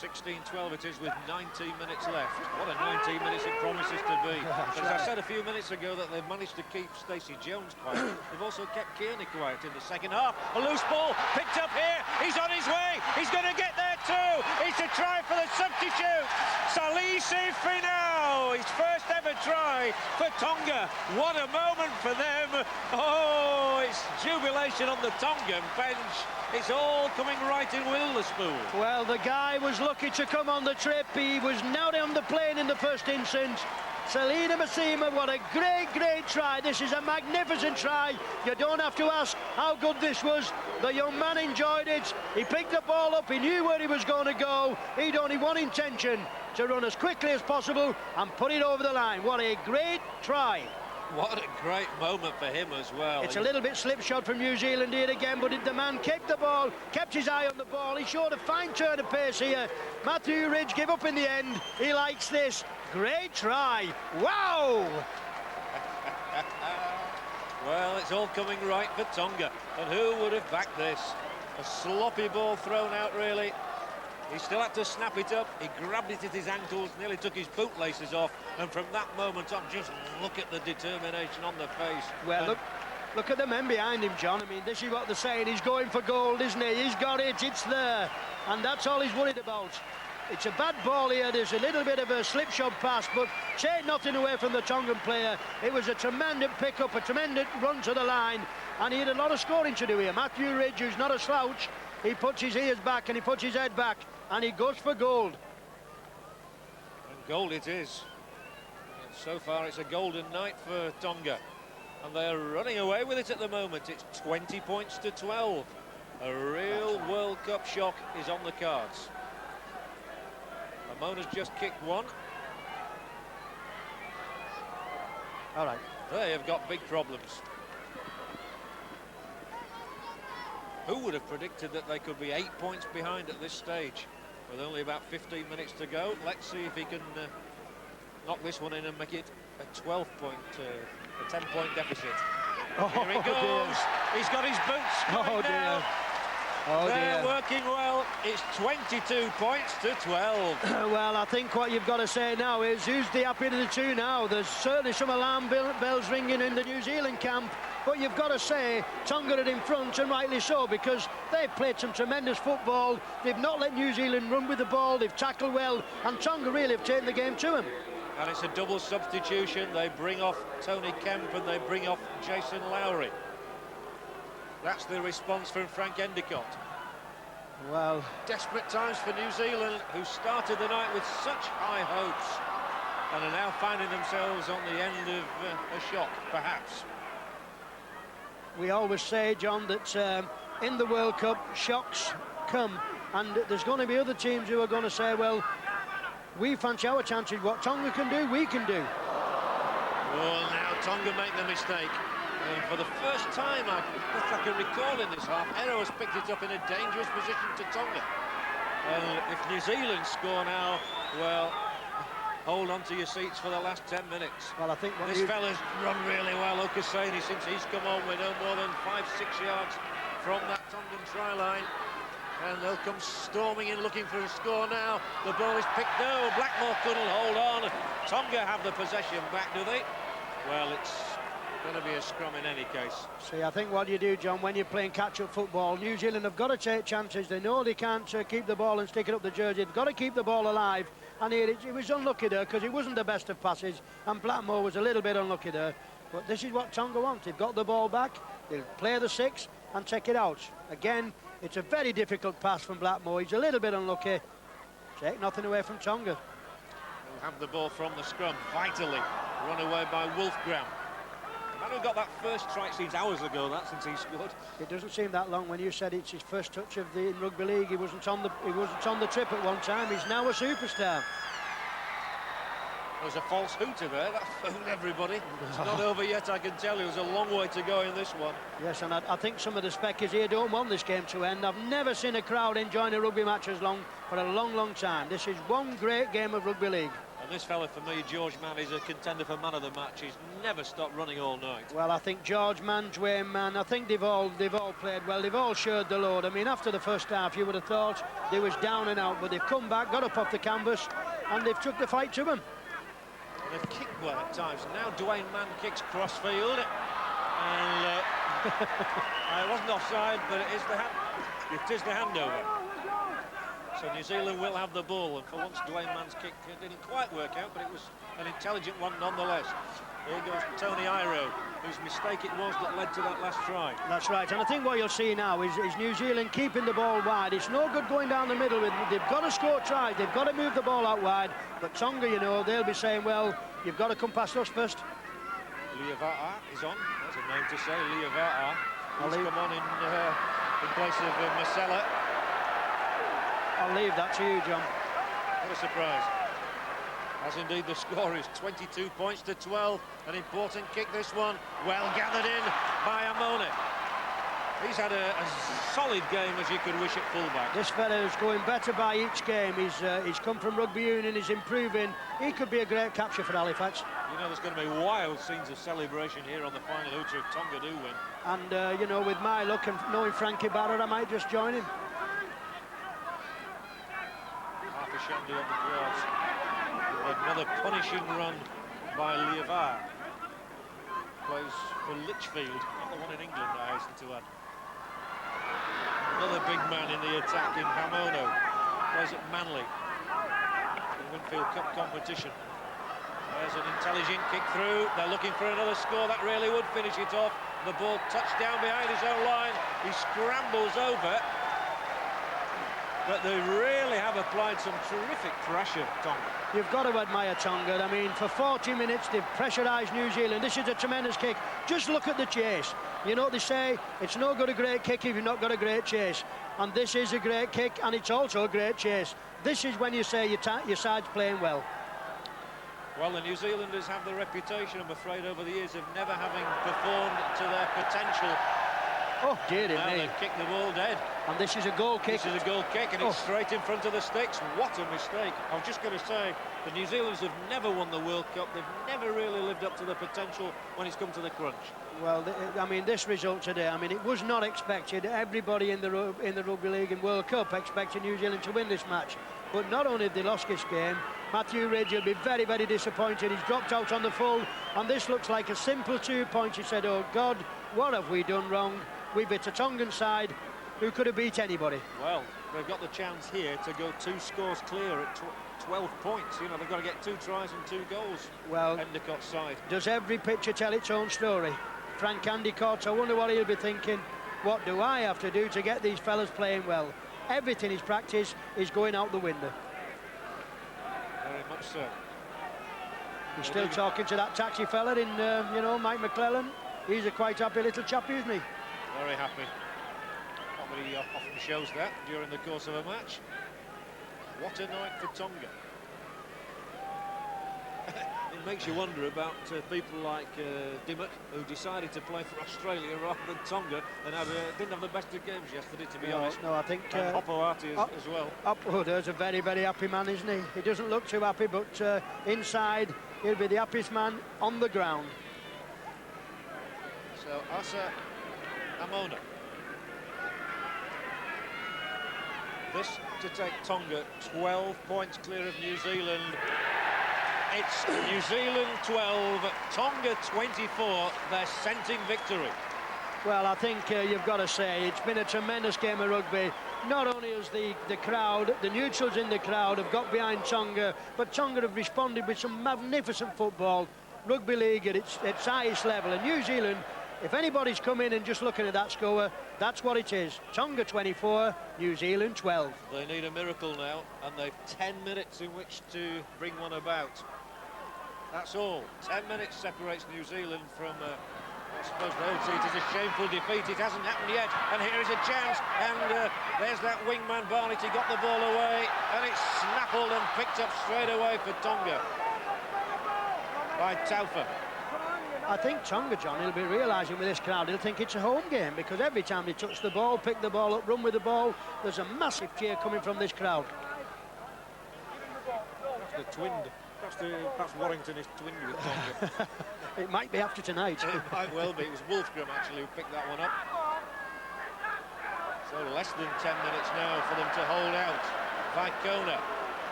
16-12 it is with 19 minutes left. What a 19 minutes it promises to be. As I said a few minutes ago that they've managed to keep Stacey Jones quiet, they've also kept Kearney quiet in the second half. A loose ball picked up here. He's on his way. He's going to get there too. It's a try for the substitute. Salisi Finau, his first ever try for Tonga. What a moment for them. Oh, it's jubilation on the Tongan bench. It's all coming right in Wilderspool. Well, the guy was lucky to come on the trip. He was not on the plane in the first instance. Selina Masima, what a great, great try. This is a magnificent try. You don't have to ask how good this was. The young man enjoyed it. He picked the ball up. He knew where he was going to go. He'd only one intention, to run as quickly as possible and put it over the line. What a great try. What a great moment for him as well. It's a little bit slipshod from New Zealand here again, but the man kept the ball, kept his eye on the ball. He showed a fine turn of pace here. Matthew Ridge gave up in the end. He likes this. Great try. Wow! Well, it's all coming right for Tonga. And who would have backed this? A sloppy ball thrown out, really. He still had to snap it up. He grabbed it at his ankles, nearly took his bootlaces off. And from that moment on, just look at the determination on the face. Well, look at the men behind him, John. I mean, this is what they're saying. He's going for gold, isn't he? He's got it. It's there. And that's all he's worried about. It's a bad ball here. There's a little bit of a slipshod pass, but take nothing away from the Tongan player. It was a tremendous pick-up, a tremendous run to the line, and he had a lot of scoring to do here. Matthew Ridge, who's not a slouch, he puts his ears back and he puts his head back, and he goes for gold. And gold it is. And so far, it's a golden night for Tonga, and they're running away with it at the moment. It's 20 points to 12. A real World Cup shock is on the cards. Ramona's just kicked one. All right. They have got big problems. Who would have predicted that they could be 8 points behind at this stage with only about 15 minutes to go? Let's see if he can knock this one in and make it a 12-point, a 10-point deficit. Oh, here he goes. Dear. He's got his boots. Oh, dear. Now. Oh, They're dear. working well. It's 22 points to 12. Well, I think what you've got to say now is who's the happy of the two now? There's certainly some alarm bells ringing in the New Zealand camp, but you've got to say Tonga are in front, and rightly so, because they've played some tremendous football. They've not let New Zealand run with the ball. They've tackled well, and Tonga really have taken the game to them. And it's a double substitution. They bring off Tony Kemp and they bring off Jason Lowry. That's the response from Frank Endicott. Well, desperate times for New Zealand, who started the night with such high hopes and are now finding themselves on the end of a shock, perhaps. We always say, John, that in the World Cup, shocks come, and there's going to be other teams who are going to say, well, we fancy our chances. What Tonga can do, we can do. Well, now Tonga make the mistake. And for the first time I can recall in this half, Ero has picked it up in a dangerous position to Tonga. And if New Zealand score now, well, hold on to your seats for the last 10 minutes. Well, I think this fella's run really well, Okaseni, since he's come on. We're no more than 5-6 yards from that Tongan try line. And they'll come storming in looking for a score now. The ball is picked. No, Blackmore couldn't hold on. Tonga have the possession back, do they? Well, it's going to be a scrum in any case. See, I think what you do, John, when you're playing catch-up football, New Zealand have got to take chances. They know they can't keep the ball and stick it up the jersey. They've got to keep the ball alive. And here it was unlucky there because it wasn't the best of passes. And Blackmore was a little bit unlucky there. But this is what Tonga want. They've got the ball back. They'll play the 6 and take it out. Again, it's a very difficult pass from Blackmore. He's a little bit unlucky. Take nothing away from Tonga. They'll have the ball from the scrum, vitally. Run away by Wolfgram. The man who got that first try, it seems hours ago, that, since he scored. It doesn't seem that long when you said it's his first touch of the rugby league. He wasn't on the trip at one time. He's now a superstar. There's a false hooter there. That fooled everybody. It's not over yet, I can tell you. There's a long way to go in this one. Yes, and I think some of the speckers here don't want this game to end. I've never seen a crowd enjoying a rugby match for a long, long time. This is one great game of rugby league. And this fella, for me, George Mann, is a contender for man of the match. He's never stopped running all night. Well, I think George Mann, Dwayne Mann, I think they've all played well. They've all shared the load. I mean, after the first half, you would have thought they was down and out, but they've come back, got up off the canvas, and they've took the fight to them. They've kicked well at times. Now Dwayne Mann kicks crossfield. And it wasn't offside, but it is the handover. So New Zealand will have the ball, and for once Dwayne Mann's kick didn't quite work out, but it was an intelligent one nonetheless. Here goes Tony Iro, whose mistake it was that led to that last try. That's right, and I think what you'll see now is New Zealand keeping the ball wide. It's no good going down the middle. They've got to score tries, they've got to move the ball out wide. But Tonga, you know, they'll be saying, well, you've got to come past us first. Liava'a is on. That's a name to say, Liava'a. He's come on in place of Marcella. I'll leave that to you, John. What a surprise. As indeed the score is 22 points to 12. An important kick, this one. Well gathered in by Amone. He's had a solid game, as you could wish at fullback. This fella is going better by each game. He's come from rugby union, he's improving. He could be a great capture for Halifax. You know, there's going to be wild scenes of celebration here on the final hooter if Tonga do win. And, you know, with my luck and knowing Frankie Barrett, I might just join him. Half a shandy on the cross. Another punishing run by Liava'a. Plays for Lichfield, not the one in England, I hasten to add. Another big man in the attack in Hamono. Plays at Manly. The Winfield Cup competition. There's an intelligent kick through. They're looking for another score. That really would finish it off. The ball touched down behind his own line. He scrambles over. But they really have applied some terrific pressure, Tonga. You've got to admire Tonga. I mean, for 40 minutes, they've pressurised New Zealand. This is a tremendous kick. Just look at the chase. You know what they say? It's no good a great kick if you've not got a great chase. And this is a great kick, and it's also a great chase. This is when you say your side's playing well. Well, the New Zealanders have the reputation, I'm afraid, over the years of never having performed to their potential. Oh, dear me. Now they've kicked the ball dead. And this is a goal kick. This is a goal kick, and it's straight in front of the sticks. What a mistake. I was just going to say, the New Zealanders have never won the World Cup. They've never really lived up to the potential when it's come to the crunch. Well, I mean, this result today, I mean, it was not expected. Everybody in the Rugby League and World Cup expected New Zealand to win this match. But not only have they lost this game, Matthew Ridge will be very, very disappointed. He's dropped out on the full, and this looks like a simple 2 points. He said, oh, God, what have we done wrong? We've hit a Tongan side who could have beat anybody. Well, they've got the chance here to go 2 scores clear at 12 points. You know, they've got to get 2 tries and 2 goals. Well, Endicott's side. Does every picture tell its own story? Frank Endicott, I wonder what he'll be thinking. What do I have to do to get these fellas playing well? Everything he's practiced is going out the window. Very much so. He's still talking to that taxi fella in, you know, Mike McClellan. He's a quite happy little chap, isn't he? Very happy. Not that he often shows that during the course of a match. What a night for Tonga. It makes you wonder about people like Dimmock, who decided to play for Australia rather than Tonga, and didn't have the best of games yesterday, to be honest. No, I think... and Hopoate as well. Upwood's a very, very happy man, isn't he? He doesn't look too happy, but inside, he'll be the happiest man on the ground. So, Asa Amona. This to take Tonga 12 points clear of New Zealand. It's New Zealand 12, Tonga 24, their scenting victory. Well, I think you've got to say it's been a tremendous game of rugby. Not only has the crowd, the neutrals in the crowd have got behind Tonga, but Tonga have responded with some magnificent football. Rugby league at its highest level. And New Zealand, if anybody's come in and just looking at that score, that's what it is. Tonga 24, New Zealand 12. They need a miracle now, and they've 10 minutes in which to bring one about. That's all. 10 minutes separates New Zealand from, I suppose they would see it as a shameful defeat. It hasn't happened yet, and here is a chance, and there's that wingman Barnett. He got the ball away, and it's snaffled and picked up straight away for Tonga by Taufa. I think Tonga, John, he'll be realising with this crowd, he'll think it's a home game, because every time they touch the ball, pick the ball up, run with the ball, there's a massive cheer coming from this crowd. That's the twinned. Perhaps Warrington is twinned with Tonga. It might be after tonight. It might well be. It was Wolfgram actually who picked that one up. So less than 10 minutes now for them to hold out. Vaikona.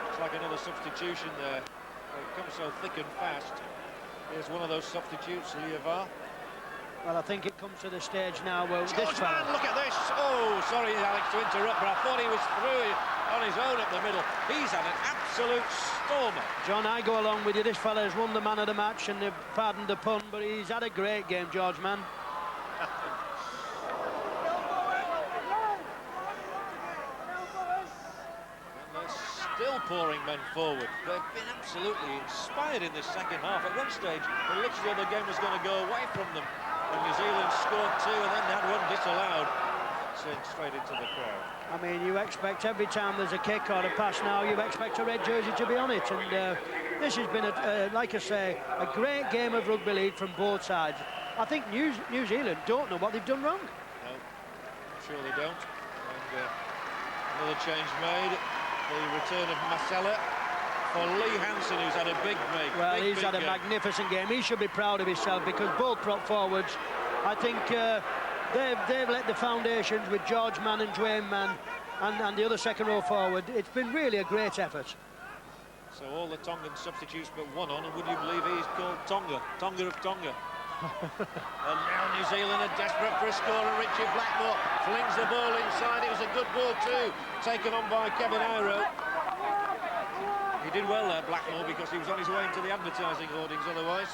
Looks like another substitution there. They come so thick and fast. Here's one of those substitutes, Lievar. Well, I think it comes to the stage now where George this Mann, look at this! Oh, sorry, Alex, to interrupt, but I thought he was through on his own up the middle. He's had an absolute stormer. John, I go along with you. This fella has won the man of the match, and pardon the pun, but he's had a great game, George Mann. Still pouring men forward. They've been absolutely inspired in this second half. At one stage, it looked as though the game was going to go away from them. And New Zealand scored two and then had one disallowed. Sent straight into the crowd. I mean, you expect every time there's a kick or a pass now, you expect a red jersey to be on it. And this has been, like I say, a great game of rugby league from both sides. I think New Zealand don't know what they've done wrong. No, I'm sure they don't. And another change made. The return of Marcella for Lee Hansen, who's had a big break. Well, he's had a magnificent game. He should be proud of himself, because both prop forwards, I think they've let the foundations with George Mann and Dwayne Mann and the other second row forward. It's been really a great effort. So all the Tongan substitutes but one on, and would you believe he's called Tonga of Tonga. And now New Zealand are desperate for a score, and Richie Blackmore flings the ball inside. It was a good ball too, taken on by Kevin Iro. He did well there, Blackmore, because he was on his way into the advertising hoardings otherwise.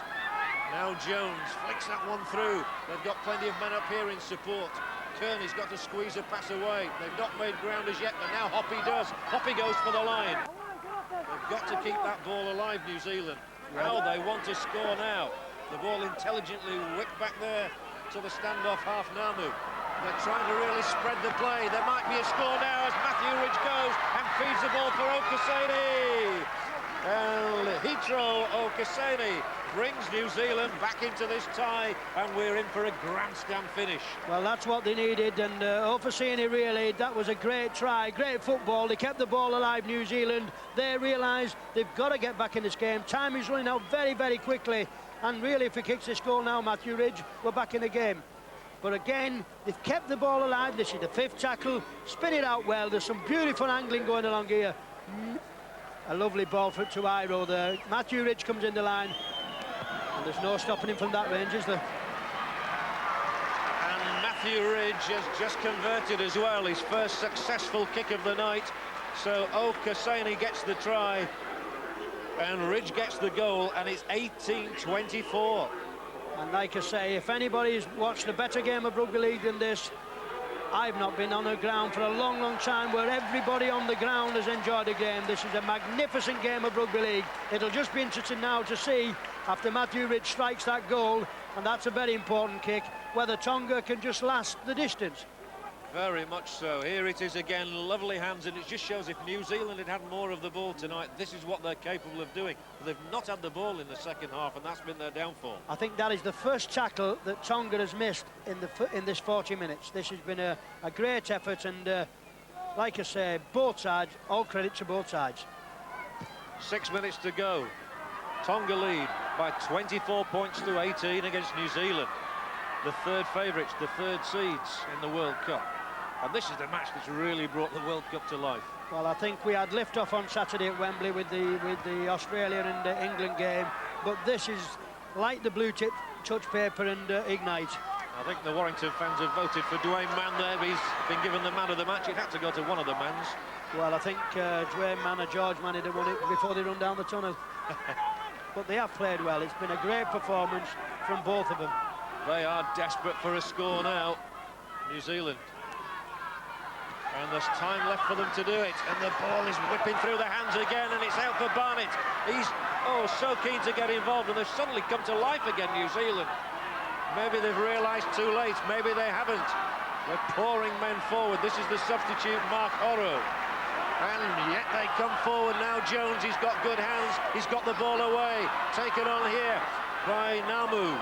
Now Jones flicks that one through. They've got plenty of men up here in support. Kearney's got to squeeze a pass away. They've not made ground as yet, but now Hoppy does. Hoppy goes for the line. They've got to keep that ball alive, New Zealand. Now they want to score now. The ball intelligently whipped back there to the standoff half Namu. They're trying to really spread the play. There might be a score now as Matthew Ridge goes and feeds the ball for Okaseni. And Hitro Okaseni brings New Zealand back into this tie, and we're in for a grandstand finish. Well, that's what they needed, and Okaseni, really, that was a great try, great football. They kept the ball alive, New Zealand. They realised they've got to get back in this game. Time is running out very, very quickly. And really, if he kicks this goal now, Matthew Ridge, we're back in the game. But again, they've kept the ball alive. This is the fifth tackle. Spin it out well. There's some beautiful angling going along here. A lovely ball to Iro there. Matthew Ridge comes in the line. And there's no stopping him from that range, is there? And Matthew Ridge has just converted as well. His first successful kick of the night. So Okaseni gets the try. And Ridge gets the goal, and it's 18-24. And like I say, if anybody's watched a better game of rugby league than this, I've not been on the ground for a long, long time where everybody on the ground has enjoyed the game. This is a magnificent game of rugby league. It'll just be interesting now to see, after Matthew Ridge strikes that goal, and that's a very important kick, whether Tonga can just last the distance. Very much so. Here it is again, lovely hands, and it just shows if New Zealand had had more of the ball tonight, this is what they're capable of doing. But they've not had the ball in the second half, and that's been their downfall. I think that is the first tackle that Tonga has missed in this 40 minutes. This has been a great effort, and like I say, both sides, all credit to both sides. 6 minutes to go. Tonga lead by 24 points to 18 against New Zealand. The third favourites, the third seeds in the World Cup. And this is the match that's really brought the World Cup to life. Well, I think we had lift-off on Saturday at Wembley with the Australia and England game, but this is like the blue chip touch paper and Ignite. I think the Warrington fans have voted for Dwayne Mann there. He's been given the man of the match. It had to go to one of the Manns. Well, I think Dwayne Mann or George Mann would have won it before they run down the tunnel. But they have played well. It's been a great performance from both of them. They are desperate for a score now, New Zealand. And there's time left for them to do it. And the ball is whipping through the hands again, and it's out for Barnett. He's, so keen to get involved, and they've suddenly come to life again, New Zealand. Maybe they've realised too late, maybe they haven't. They're pouring men forward. This is the substitute, Mark Oro. And yet they come forward now. Jones, he's got good hands. He's got the ball away. Taken on here by Namu.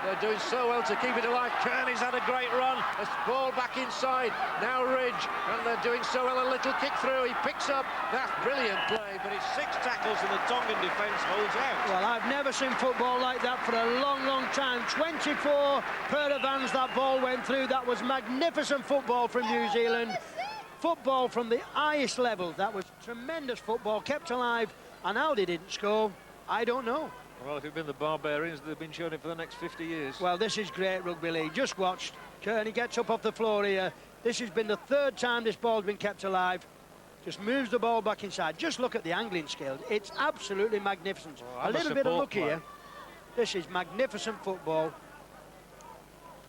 They're doing so well to keep it alive. Kearney's had a great run. A ball back inside. Now Ridge, and they're doing so well. A little kick through. He picks up. That's brilliant play, but it's 6 tackles and the Tongan defence holds out. Well, I've never seen football like that for a long, long time. 24 pair of hands that ball went through. That was magnificent football from New Zealand. Football from the highest level. That was tremendous football, kept alive. And how they didn't score, I don't know. Well, if it'd been the Barbarians, they've been showing it for the next 50 years. Well, this is great rugby league. Just watched. Kearney gets up off the floor here. This has been the third time this ball's been kept alive. Just moves the ball back inside. Just look at the angling skills. It's absolutely magnificent. A little bit of luck here. This is magnificent football.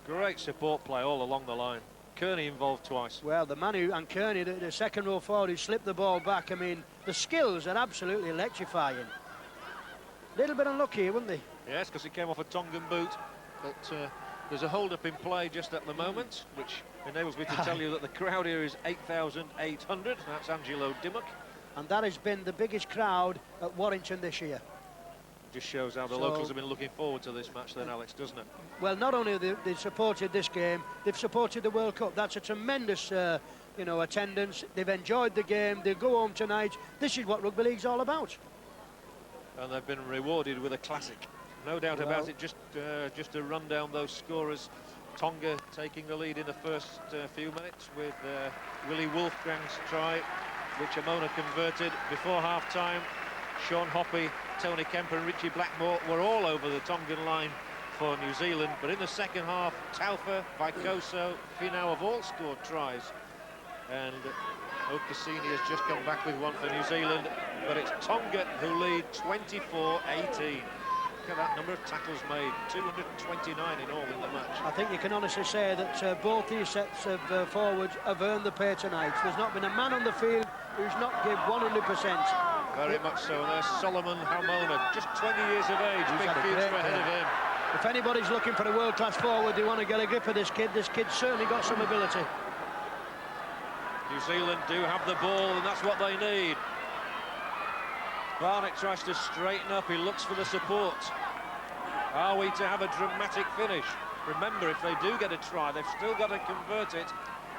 Great support play all along the line. Kearney involved twice. Well, the man who, and Kearney, the second row forward who slipped the ball back, I mean, the skills are absolutely electrifying. A little bit unlucky here, wouldn't they? Yes, because he came off a Tongan boot. But there's a hold-up in play just at the moment, which enables me to tell you that the crowd here is 8,800. That's Angelo Dimmock. And that has been the biggest crowd at Warrington this year. Just shows how the locals have been looking forward to this match then, Alex, doesn't it? Well, not only have they supported this game, they've supported the World Cup. That's a tremendous, attendance. They've enjoyed the game. They'll go home tonight. This is what rugby league's all about. And they've been rewarded with a classic. No doubt about it. Just to run down those scorers. Tonga taking the lead in the first few minutes with Willie Wolfgang's try, which Amona converted before half-time. Sean Hoppy, Tony Kemp and Richie Blackmore were all over the Tongan line for New Zealand. But in the second half, Taufa, Vicoso, Finau have all scored tries. And Okasini has just come back with one for New Zealand. But it's Tonga who lead 24-18. Look at that number of tackles made, 229 in all in the match. I think you can honestly say that both these sets of forwards have earned the pay tonight. There's not been a man on the field who's not give 100%. Very much so, and there's Solomon Hamona, just 20 years of age, big future ahead of him. If anybody's looking for a world-class forward, they want to get a grip of this kid. This kid's certainly got some ability. New Zealand do have the ball, and that's what they need. Barnett tries to straighten up, he looks for the support. Are we to have a dramatic finish? Remember, if they do get a try, they've still got to convert it,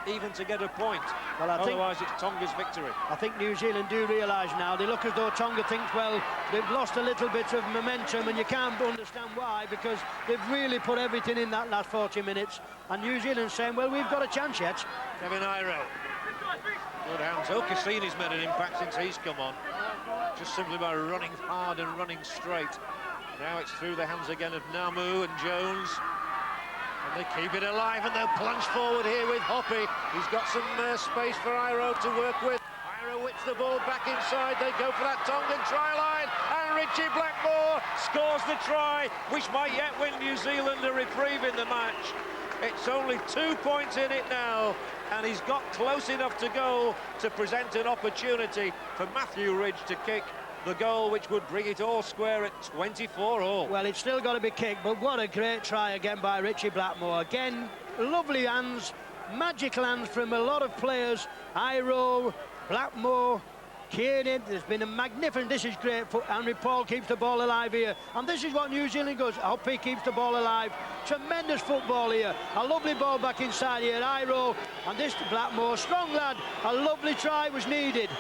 even to get a point. Well, otherwise it's Tonga's victory. I think New Zealand do realise now, they look as though Tonga thinks, well, they've lost a little bit of momentum, and you can't understand why, because they've really put everything in that last 40 minutes, and New Zealand's saying, well, we've got a chance yet. Kevin Iro. Good hands. Okasini's made an impact since he's come on, just simply by running hard and running straight. Now it's through the hands again of Namu and Jones. And they keep it alive, and they'll plunge forward here with Hoppy. He's got some space for Iro to work with. Iro whips the ball back inside. They go for that Tongan try line, and Richie Blackmore scores the try, which might yet win New Zealand a reprieve in the match. It's only 2 points in it now, and he's got close enough to goal to present an opportunity for Matthew Ridge to kick the goal, which would bring it all square at 24-all. Well, it's still got to be kicked, but what a great try again by Richie Blackmore. Again, lovely hands, magical hands from a lot of players. Iro, Blackmore, Kiernan. There's been a magnificent, this is great. Henry Paul keeps the ball alive here. And this is what New Zealand goes. Hoppy keeps the ball alive. Tremendous football here. A lovely ball back inside here. Iro, and this to Blackmore. Strong lad. A lovely try was needed.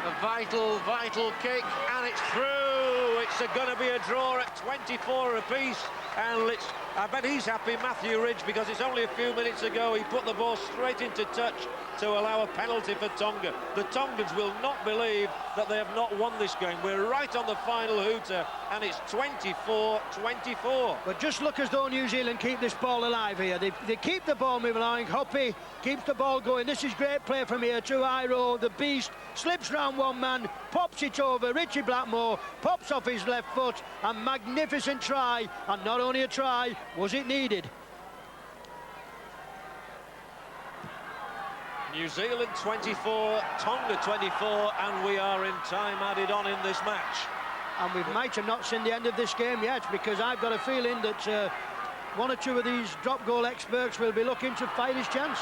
A vital, vital kick, and it's through. It's going to be a draw at 24 apiece, and I bet he's happy, Matthew Ridge, because it's only a few minutes ago he put the ball straight into touch to allow a penalty for Tonga. The Tongans will not believe that they have not won this game. We're right on the final hooter, and it's 24-24. But just look as though New Zealand keep this ball alive here. They keep the ball moving along. Hoppy keeps the ball going. This is great play from here to Iro, the beast, slips round one man, pops it over. Richie Blackmore pops off his left foot. A magnificent try, and not only a try, was it needed. New Zealand 24, Tonga 24, and we are in time added on in this match. And we might have not seen the end of this game yet, because I've got a feeling that one or two of these drop goal experts will be looking to fight his chance.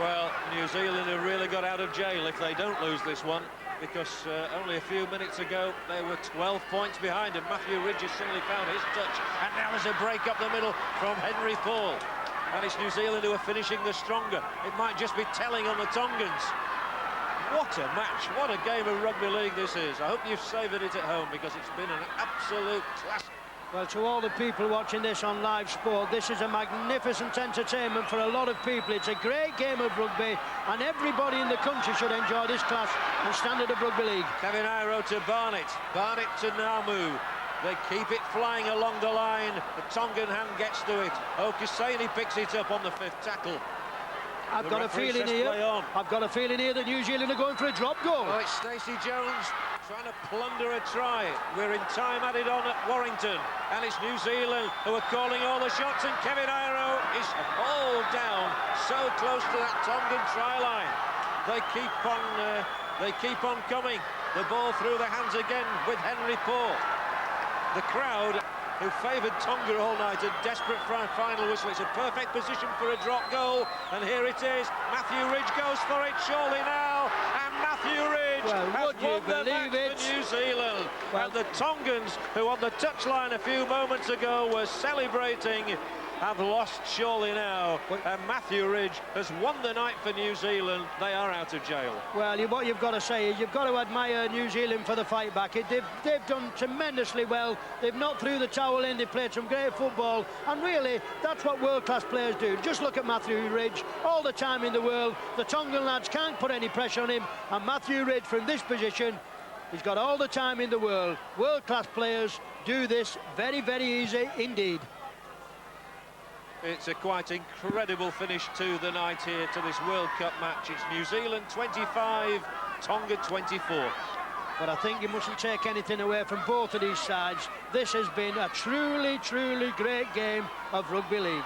Well, New Zealand have really got out of jail if they don't lose this one, because only a few minutes ago they were 12 points behind, and Matthew Ridge has suddenly found his touch, and now there's a break up the middle from Henry Paul. And it's New Zealand who are finishing the stronger. It might just be telling on the Tongans. What a match, what a game of rugby league this is. I hope you've savoured it at home, because it's been an absolute classic. Well, to all the people watching this on live sport, this is a magnificent entertainment for a lot of people. It's a great game of rugby, and everybody in the country should enjoy this class and standard of rugby league. Kevin Iro to Barnett, Barnett to Namu. They keep it flying along the line. The Tongan hand gets to it. Okisani picks it up on the 5th tackle. I've got a feeling here that New Zealand are going for a drop goal. Oh, it's Stacey Jones trying to plunder a try. We're in time added on at Warrington, and it's New Zealand who are calling all the shots, and Kevin Iro is hauled down so close to that Tongan try line. They keep on coming. The ball through the hands again with Henry Paul. The crowd, who favoured Tonga all night, are desperate for a final whistle. It's a perfect position for a drop goal, and here it is. Matthew Ridge goes for it, surely now, and Matthew Ridge has won the match for New Zealand. And the Tongans, who on the touchline a few moments ago were celebrating, have lost surely now, and Matthew Ridge has won the night for New Zealand. They are out of jail. Well, what you've got to say is you've got to admire New Zealand for the fight back. They've done tremendously well. They've not threw the towel in. They've played some great football, and really that's what world-class players do. Just look at Matthew Ridge, all the time in the world. The Tongan lads can't put any pressure on him, and Matthew Ridge from this position, he's got all the time in the world. World-class players do this very, very easy indeed. It's a quite incredible finish to the night here, to this World Cup match. It's New Zealand 25, Tonga 24. But I think you mustn't take anything away from both of these sides. This has been a truly, truly great game of rugby league.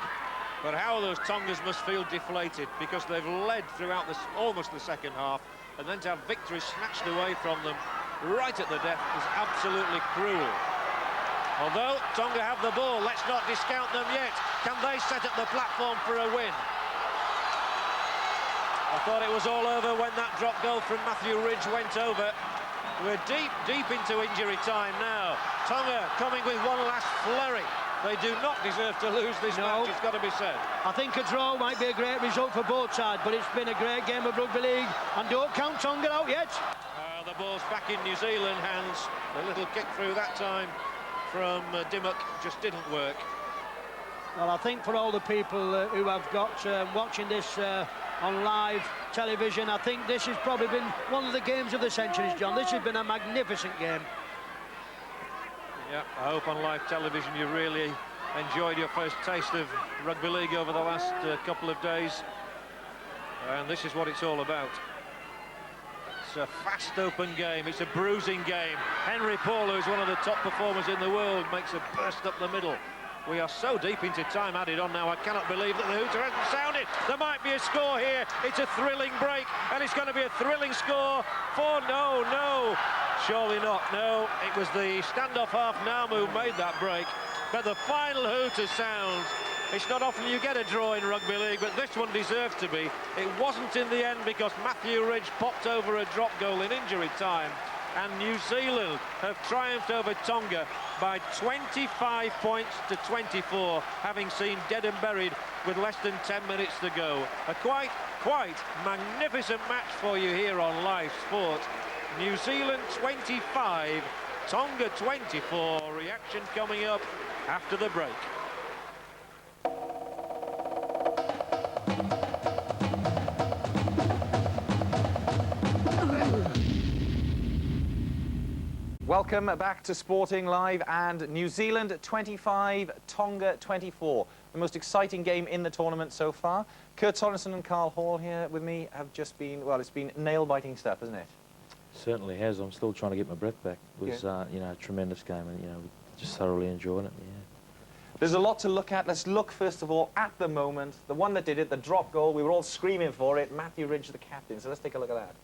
But how those Tongans must feel deflated, because they've led throughout almost the second half, and then to have victory snatched away from them right at the death is absolutely cruel. Although Tonga have the ball, let's not discount them yet. Can they set up the platform for a win? I thought it was all over when that drop goal from Matthew Ridge went over. We're deep into injury time now. Tonga coming with one last flurry. They do not deserve to lose this match, it's got to be said. I think a draw might be a great result for both sides, but it's been a great game of rugby league, and don't count Tonga out yet. The ball's back in New Zealand hands. A little kick through that time from Dimmock just didn't work. Well, I think for all the people who have got watching this on live television, I think this has probably been one of the games of the centuries, John. This has been a magnificent game. Yeah, I hope on live television you really enjoyed your first taste of rugby league over the last couple of days. And this is what it's all about. It's a fast open game, it's a bruising game. Henry Paul, who's one of the top performers in the world, makes a burst up the middle. We are so deep into time added on now, I cannot believe that the hooter hasn't sounded. There might be a score here. It's a thrilling break, and it's going to be a thrilling score for no, surely not. No, it was the standoff half Namu who made that break. But the final hooter sounds, It's not often you get a draw in rugby league, but this one deserved to be. It wasn't in the end because Matthew Ridge popped over a drop goal in injury time, and New Zealand have triumphed over Tonga by 25 points to 24, having seen dead and buried with less than 10 minutes to go. A quite magnificent match for you here on Live Sport. New Zealand 25, Tonga 24. Reaction coming up after the break. Welcome back to Sporting Live, and New Zealand 25, Tonga 24. The most exciting game in the tournament so far. Kurt Sorensen and Carl Hall here with me have just been, well, it's been nail-biting stuff, isn't it? Certainly has. I'm still trying to get my breath back. It was, you know, a tremendous game, and, you know, just thoroughly enjoying it, yeah. There's a lot to look at. Let's look, first of all, at the moment. The one that did it, the drop goal. We were all screaming for it. Matthew Ridge, the captain. So let's take a look at that.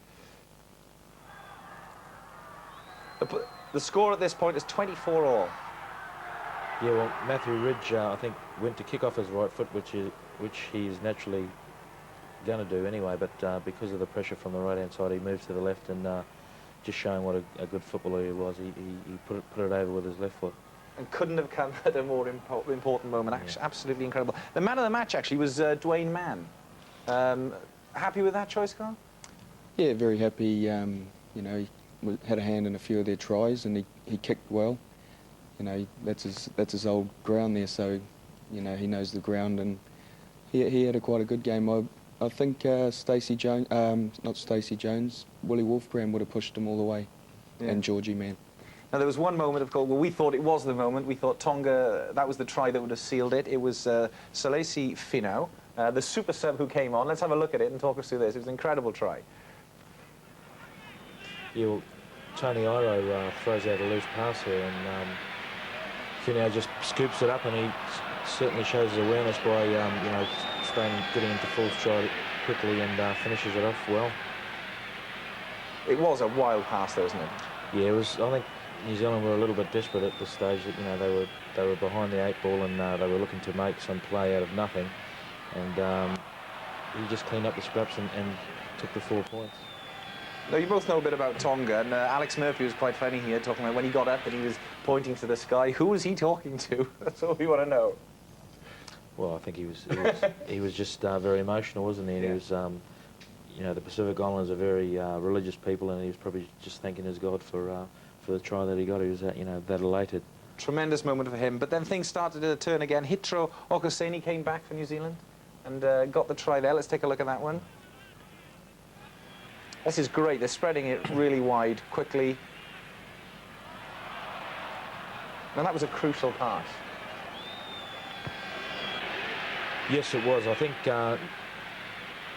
The score at this point is 24-all. Yeah, well, Matthew Ridge, I think, went to kick off his right foot, which he's naturally going to do anyway, but because of the pressure from the right-hand side, he moved to the left, and just showing what a good footballer he was, he put it over with his left foot. And couldn't have come at a more important moment. Yeah. Absolutely incredible. The man of the match, actually, was Dwayne Mann. Happy with that choice, Carl? Yeah, very happy. You know, he had a hand in a few of their tries, and he kicked well. You know, that's his old ground there, so, you know, he knows the ground, and he had quite a good game. I think Stacey Jones, not Stacey Jones, Willie Wolfgram would have pushed him all the way, yeah. And Georgie Mann. Now, there was one moment, of course, well, we thought it was the moment. We thought Tonga, that was the try that would have sealed it. It was Salesi Finau, the super sub who came on. Let's have a look at it and talk us through this. It was an incredible try. Yeah, well, Tony Iro throws out a loose pass here, and Finau just scoops it up, and he certainly shows his awareness by, you know, getting into full stride quickly and finishes it off well. It was a wild pass, though, isn't it? Yeah, it was. I think New Zealand were a little bit desperate at this stage. That, you know, they were behind the 8 ball, and they were looking to make some play out of nothing, and he just cleaned up the scraps and took the 4 points. Now, you both know a bit about Tonga, and Alex Murphy was quite funny here, talking about when he got up and he was pointing to the sky. Who was he talking to? That's all we want to know. Well, I think he was just very emotional, wasn't he? And yeah. He was, you know, the Pacific Islanders are very religious people, and he was probably just thanking his God for the try that he got. He was, you know, that elated. Tremendous moment for him. But then things started to turn again. Hitro Okoseni came back for New Zealand and got the try there. Let's take a look at that one. This is great. They're spreading it really wide, quickly. And that was a crucial pass. Yes, it was. I think I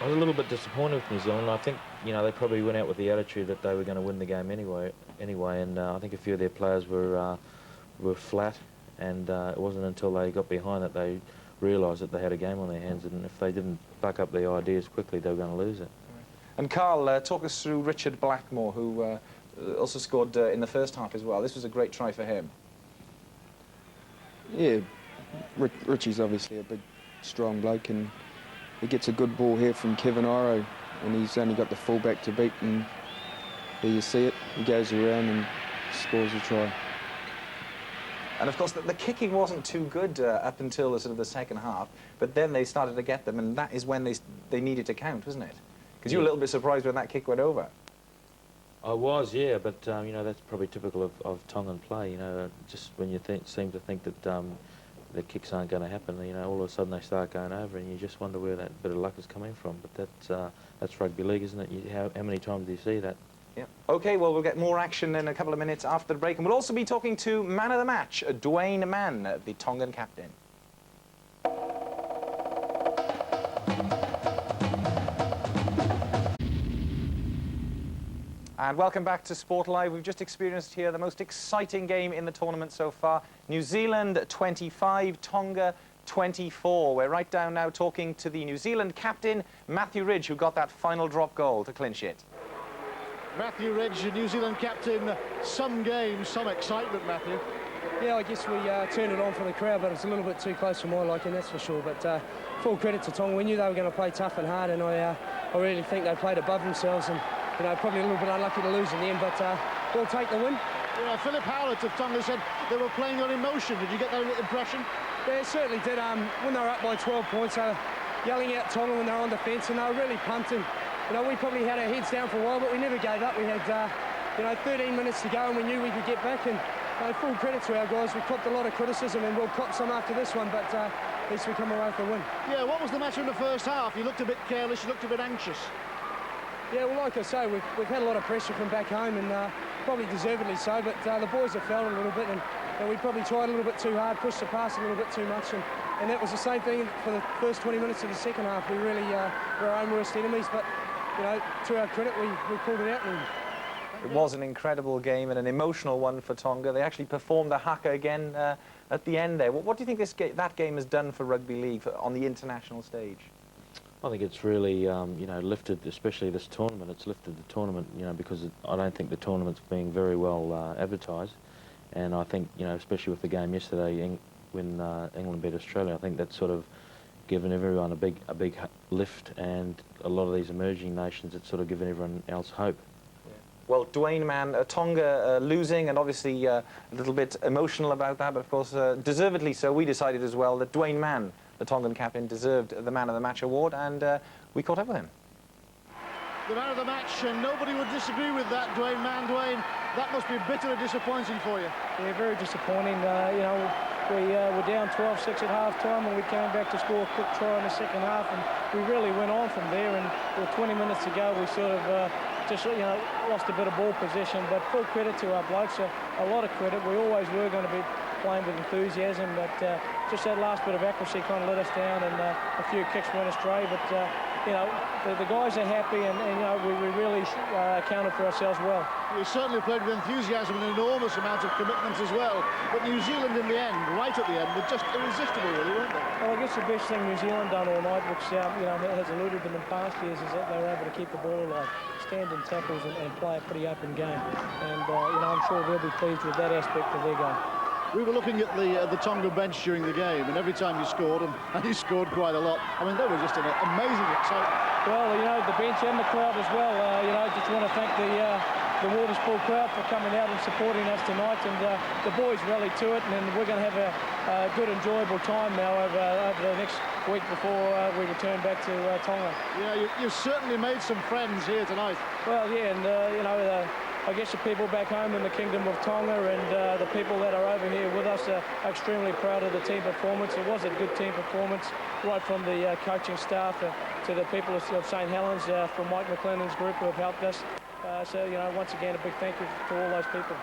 was a little bit disappointed with New Zealand. I think, you know, they probably went out with the attitude that they were going to win the game anyway, and I think a few of their players were flat, and it wasn't until they got behind that they realised that they had a game on their hands, and if they didn't buck up their ideas quickly, they were going to lose it. And Carl, talk us through Richard Blackmore, who also scored in the first half as well. This was a great try for him. Yeah, Richie's obviously a big, strong bloke, and he gets a good ball here from Kevin Iro, and he's only got the fullback to beat, and there you see it. He goes around and scores a try. And of course, the kicking wasn't too good up until the sort of the second half, but then they started to get them, and that is when they needed to count, wasn't it? Because you were a little bit surprised when that kick went over. I was, yeah, but you know, that's probably typical of Tongan play. You know, just when you seem to think that the kicks aren't going to happen, you know, all of a sudden they start going over, and you just wonder where that bit of luck is coming from. But that's rugby league, isn't it? How many times do you see that? Yeah. OK, well, we'll get more action in a couple of minutes after the break, and we'll also be talking to man of the match, Dwayne Mann, the Tongan captain. And welcome back to Sport Live. We've just experienced here the most exciting game in the tournament so far. New Zealand 25, Tonga 24. We're right down now talking to the New Zealand captain, Matthew Ridge, who got that final drop goal to clinch it. Matthew Ridge, New Zealand captain. Some game, some excitement, Matthew. Yeah, I guess we turned it on for the crowd, but it's a little bit too close for my liking, that's for sure. But full credit to Tonga. We knew they were going to play tough and hard, and I really think they played above themselves, and probably a little bit unlucky to lose in the end, but we'll take the win. Yeah, Philip Howlett of Tonga said they were playing on emotion. Did you get that impression? Yeah, it certainly did. When they were up by 12 points, they were yelling out Tonga when they were on defence, and they were really punting. We probably had our heads down for a while, but we never gave up. We had 13 minutes to go, and we knew we could get back. And full credit to our guys. We copped a lot of criticism, and we'll cop some after this one, but at least we come away with the win. Yeah, what was the matter in the first half? You looked a bit careless, you looked a bit anxious. Yeah, well, like I say, we've had a lot of pressure from back home, and probably deservedly so, but the boys have felt it a little bit, and we probably tried a little bit too hard, pushed the pass a little bit too much, and that was the same thing for the first 20 minutes of the second half. We really were our own worst enemies, but, to our credit, we pulled it out. It was an incredible game and an emotional one for Tonga. They actually performed the haka again at the end there. What do you think that game has done for rugby league on the international stage? I think it's really, lifted, especially this tournament. It's lifted the tournament, because I don't think the tournament's being very well advertised. And I think, especially with the game yesterday when England beat Australia, I think that's sort of given everyone a big lift, and a lot of these emerging nations, it's sort of given everyone else hope. Well, Dwayne Mann, Tonga losing, and obviously a little bit emotional about that, but of course deservedly so. We decided as well that Dwayne Mann, the Tongan captain, deserved the Man of the Match award, and we caught up with him. The Man of the Match, and nobody would disagree with that, Dwayne Mann. Dwayne, that must be bitterly disappointing for you. Yeah, very disappointing. We were down 12-6 at half-time, and we came back to score a quick try in the second half, and we really went on from there, and with 20 minutes to go, we sort of just lost a bit of ball possession, but full credit to our blokes, a lot of credit. We always were going to be playing with enthusiasm, but just that last bit of accuracy kind of let us down, and a few kicks went astray, but the guys are happy, and we really accounted for ourselves well. You certainly played with enthusiasm and an enormous amount of commitment as well, but New Zealand in the end, right at the end, were just irresistible really, weren't they? Well, I guess the best thing New Zealand done all night, which has eluded them in past years, is that they were able to keep the ball alive, stand in tackles and play a pretty open game, and I'm sure they'll be pleased with that aspect of their game. We were looking at the Tonga bench during the game, and every time you scored, and you scored quite a lot, I mean, they were just an amazing excitement. Well, the bench and the crowd as well. Just want to thank the Waterspool crowd for coming out and supporting us tonight, and the boys rallied to it, and we're going to have a good, enjoyable time now over the next week before we return back to Tonga. Yeah, you've certainly made some friends here tonight. Well, yeah, and I guess the people back home in the Kingdom of Tonga and the people that are over here with us are extremely proud of the team performance. It was a good team performance, right from the coaching staff to the people of St Helens, from Mike McLennan's group who have helped us. Once again, a big thank you to all those people.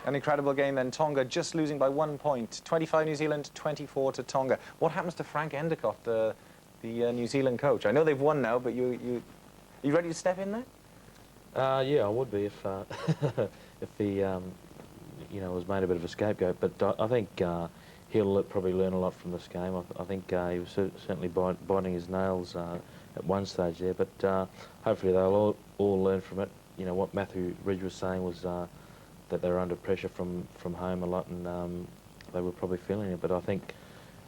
An incredible game then. Tonga just losing by 1 point. 25 New Zealand, 24 to Tonga. What happens to Frank Endicott, the New Zealand coach? I know they've won now, but are you ready to step in there? Yeah, I would be if if he was made a bit of a scapegoat. But I think he'll probably learn a lot from this game. I think he was certainly biting his nails at one stage there. But hopefully they'll all learn from it. What Matthew Ridge was saying was that they were under pressure from home a lot, and they were probably feeling it. But I think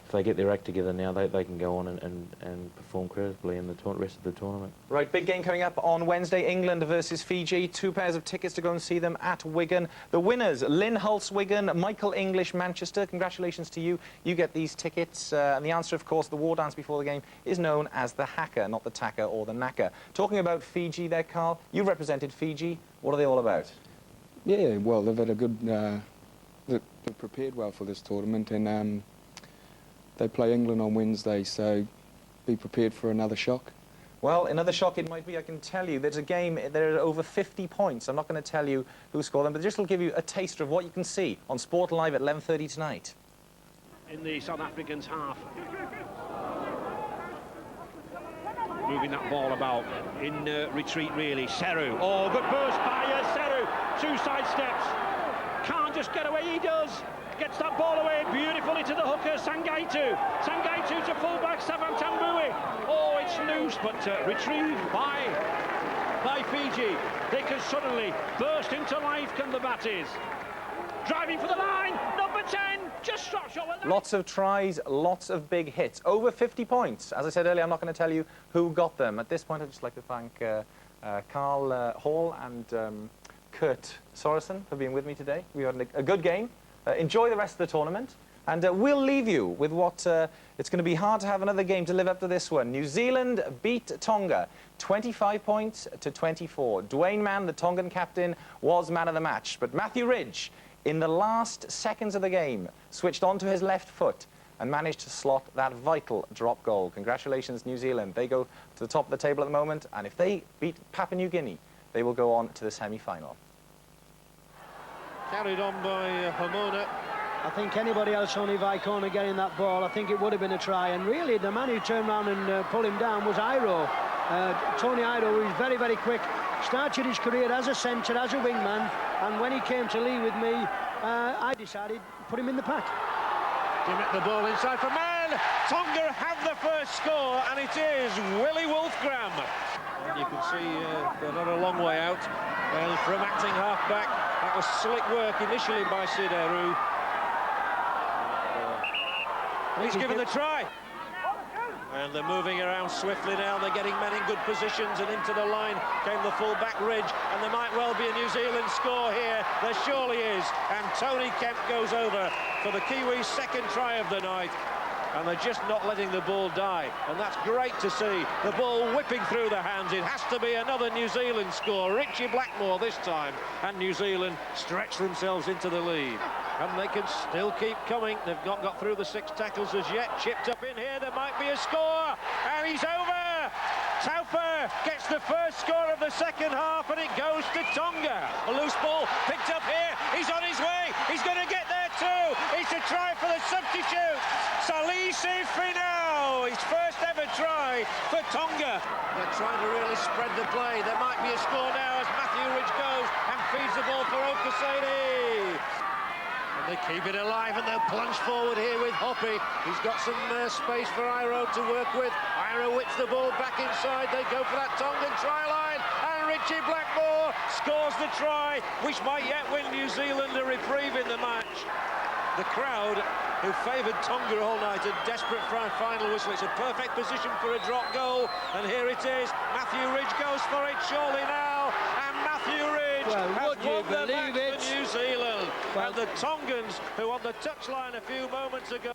if they get their act together now, they can go on and perform creditably in the rest of the tournament. Right, big game coming up on Wednesday, England versus Fiji. 2 pairs of tickets to go and see them at Wigan. The winners, Lynn Hulse, Wigan, Michael English, Manchester. Congratulations to you. You get these tickets. And the answer, of course, the war dance before the game is known as the haka, not the taka or the naka. Talking about Fiji there, Carl, you represented Fiji. What are they all about? Yeah, well, they've had a good... they're prepared well for this tournament, and... they play England on Wednesday, so be prepared for another shock. Well, another shock it might be, I can tell you. There's a game, there are over 50 points. I'm not going to tell you who scored them, but just will give you a taster of what you can see on Sport Live at 11:30 tonight. In the South Africans' half. Moving that ball about in retreat, really. Seru. Oh, good burst by Seru. 2 side steps. Can't just get away, he does. Gets that ball away beautifully to the hooker, Sangaitu. Sangaitu to fullback, Savantambui. Oh, it's loose, but retrieved by Fiji. They can suddenly burst into life, can the Batties. driving for the line, number 10, just shot short. Lots of tries, lots of big hits, over 50 points. As I said earlier, I'm not going to tell you who got them. At this point, I'd just like to thank Carl Hall and Kurt Sorensen for being with me today. We had a good game. Enjoy the rest of the tournament. And we'll leave you with what it's going to be hard to have another game to live up to this one. New Zealand beat Tonga 25 points to 24. Dwayne Mann, the Tongan captain, was man of the match. But Matthew Ridge, in the last seconds of the game, switched onto his left foot and managed to slot that vital drop goal. Congratulations, New Zealand. They go to the top of the table at the moment, and if they beat Papua New Guinea, they will go on to the semi-final. Carried on by Hamona. I think anybody else, only Vicona getting that ball, I think it would have been a try. And really, the man who turned around and pulled him down was Iro. Tony Iro, who's very, very quick. Started his career as a centre, as a wingman. And when he came to leave with me, I decided to put him in the pack. Dimmick the ball inside for Mann. Tonga have the first score, and it is Willie Wolfgram. And you can see they're not a long way out. Well, from acting half-back, that was slick work initially by Sid Eru. He's given the try. And they're moving around swiftly now. They're getting men in good positions, and into the line came the full-back Ridge, and there might well be a New Zealand score here. There surely is. And Tony Kemp goes over for the Kiwis' second try of the night. And they're just not letting the ball die. And that's great to see. The ball whipping through the hands. It has to be another New Zealand score. Richie Blackmore this time. And New Zealand stretch themselves into the lead. And they can still keep coming. They've not got through the 6 tackles as yet. Chipped up in here. There might be a score. And he's over. Taufa gets the first score of the second half, and it goes to Tonga. A loose ball picked up here. He's on his way. He's going to get there too. It's a try for the substitute. Salisi Finau, his first ever try for Tonga. They're trying to really spread the play. There might be a score now as Matthew Ridge goes and feeds the ball for Okaseni. And they keep it alive, and they'll plunge forward here with Hoppy. He's got some space for Iro to work with. Iro whips the ball back inside. They go for that Tongan try line, and Richie Blackmore scores the try, which might yet win New Zealand a reprieve in the match. The crowd, who favoured Tonga all night, are desperate for a final whistle. It's a perfect position for a drop goal, and here it is. Matthew Ridge goes for it surely now, and Matthew Ridge has won the match for New Zealand. And the Tongans, who on the touchline a few moments ago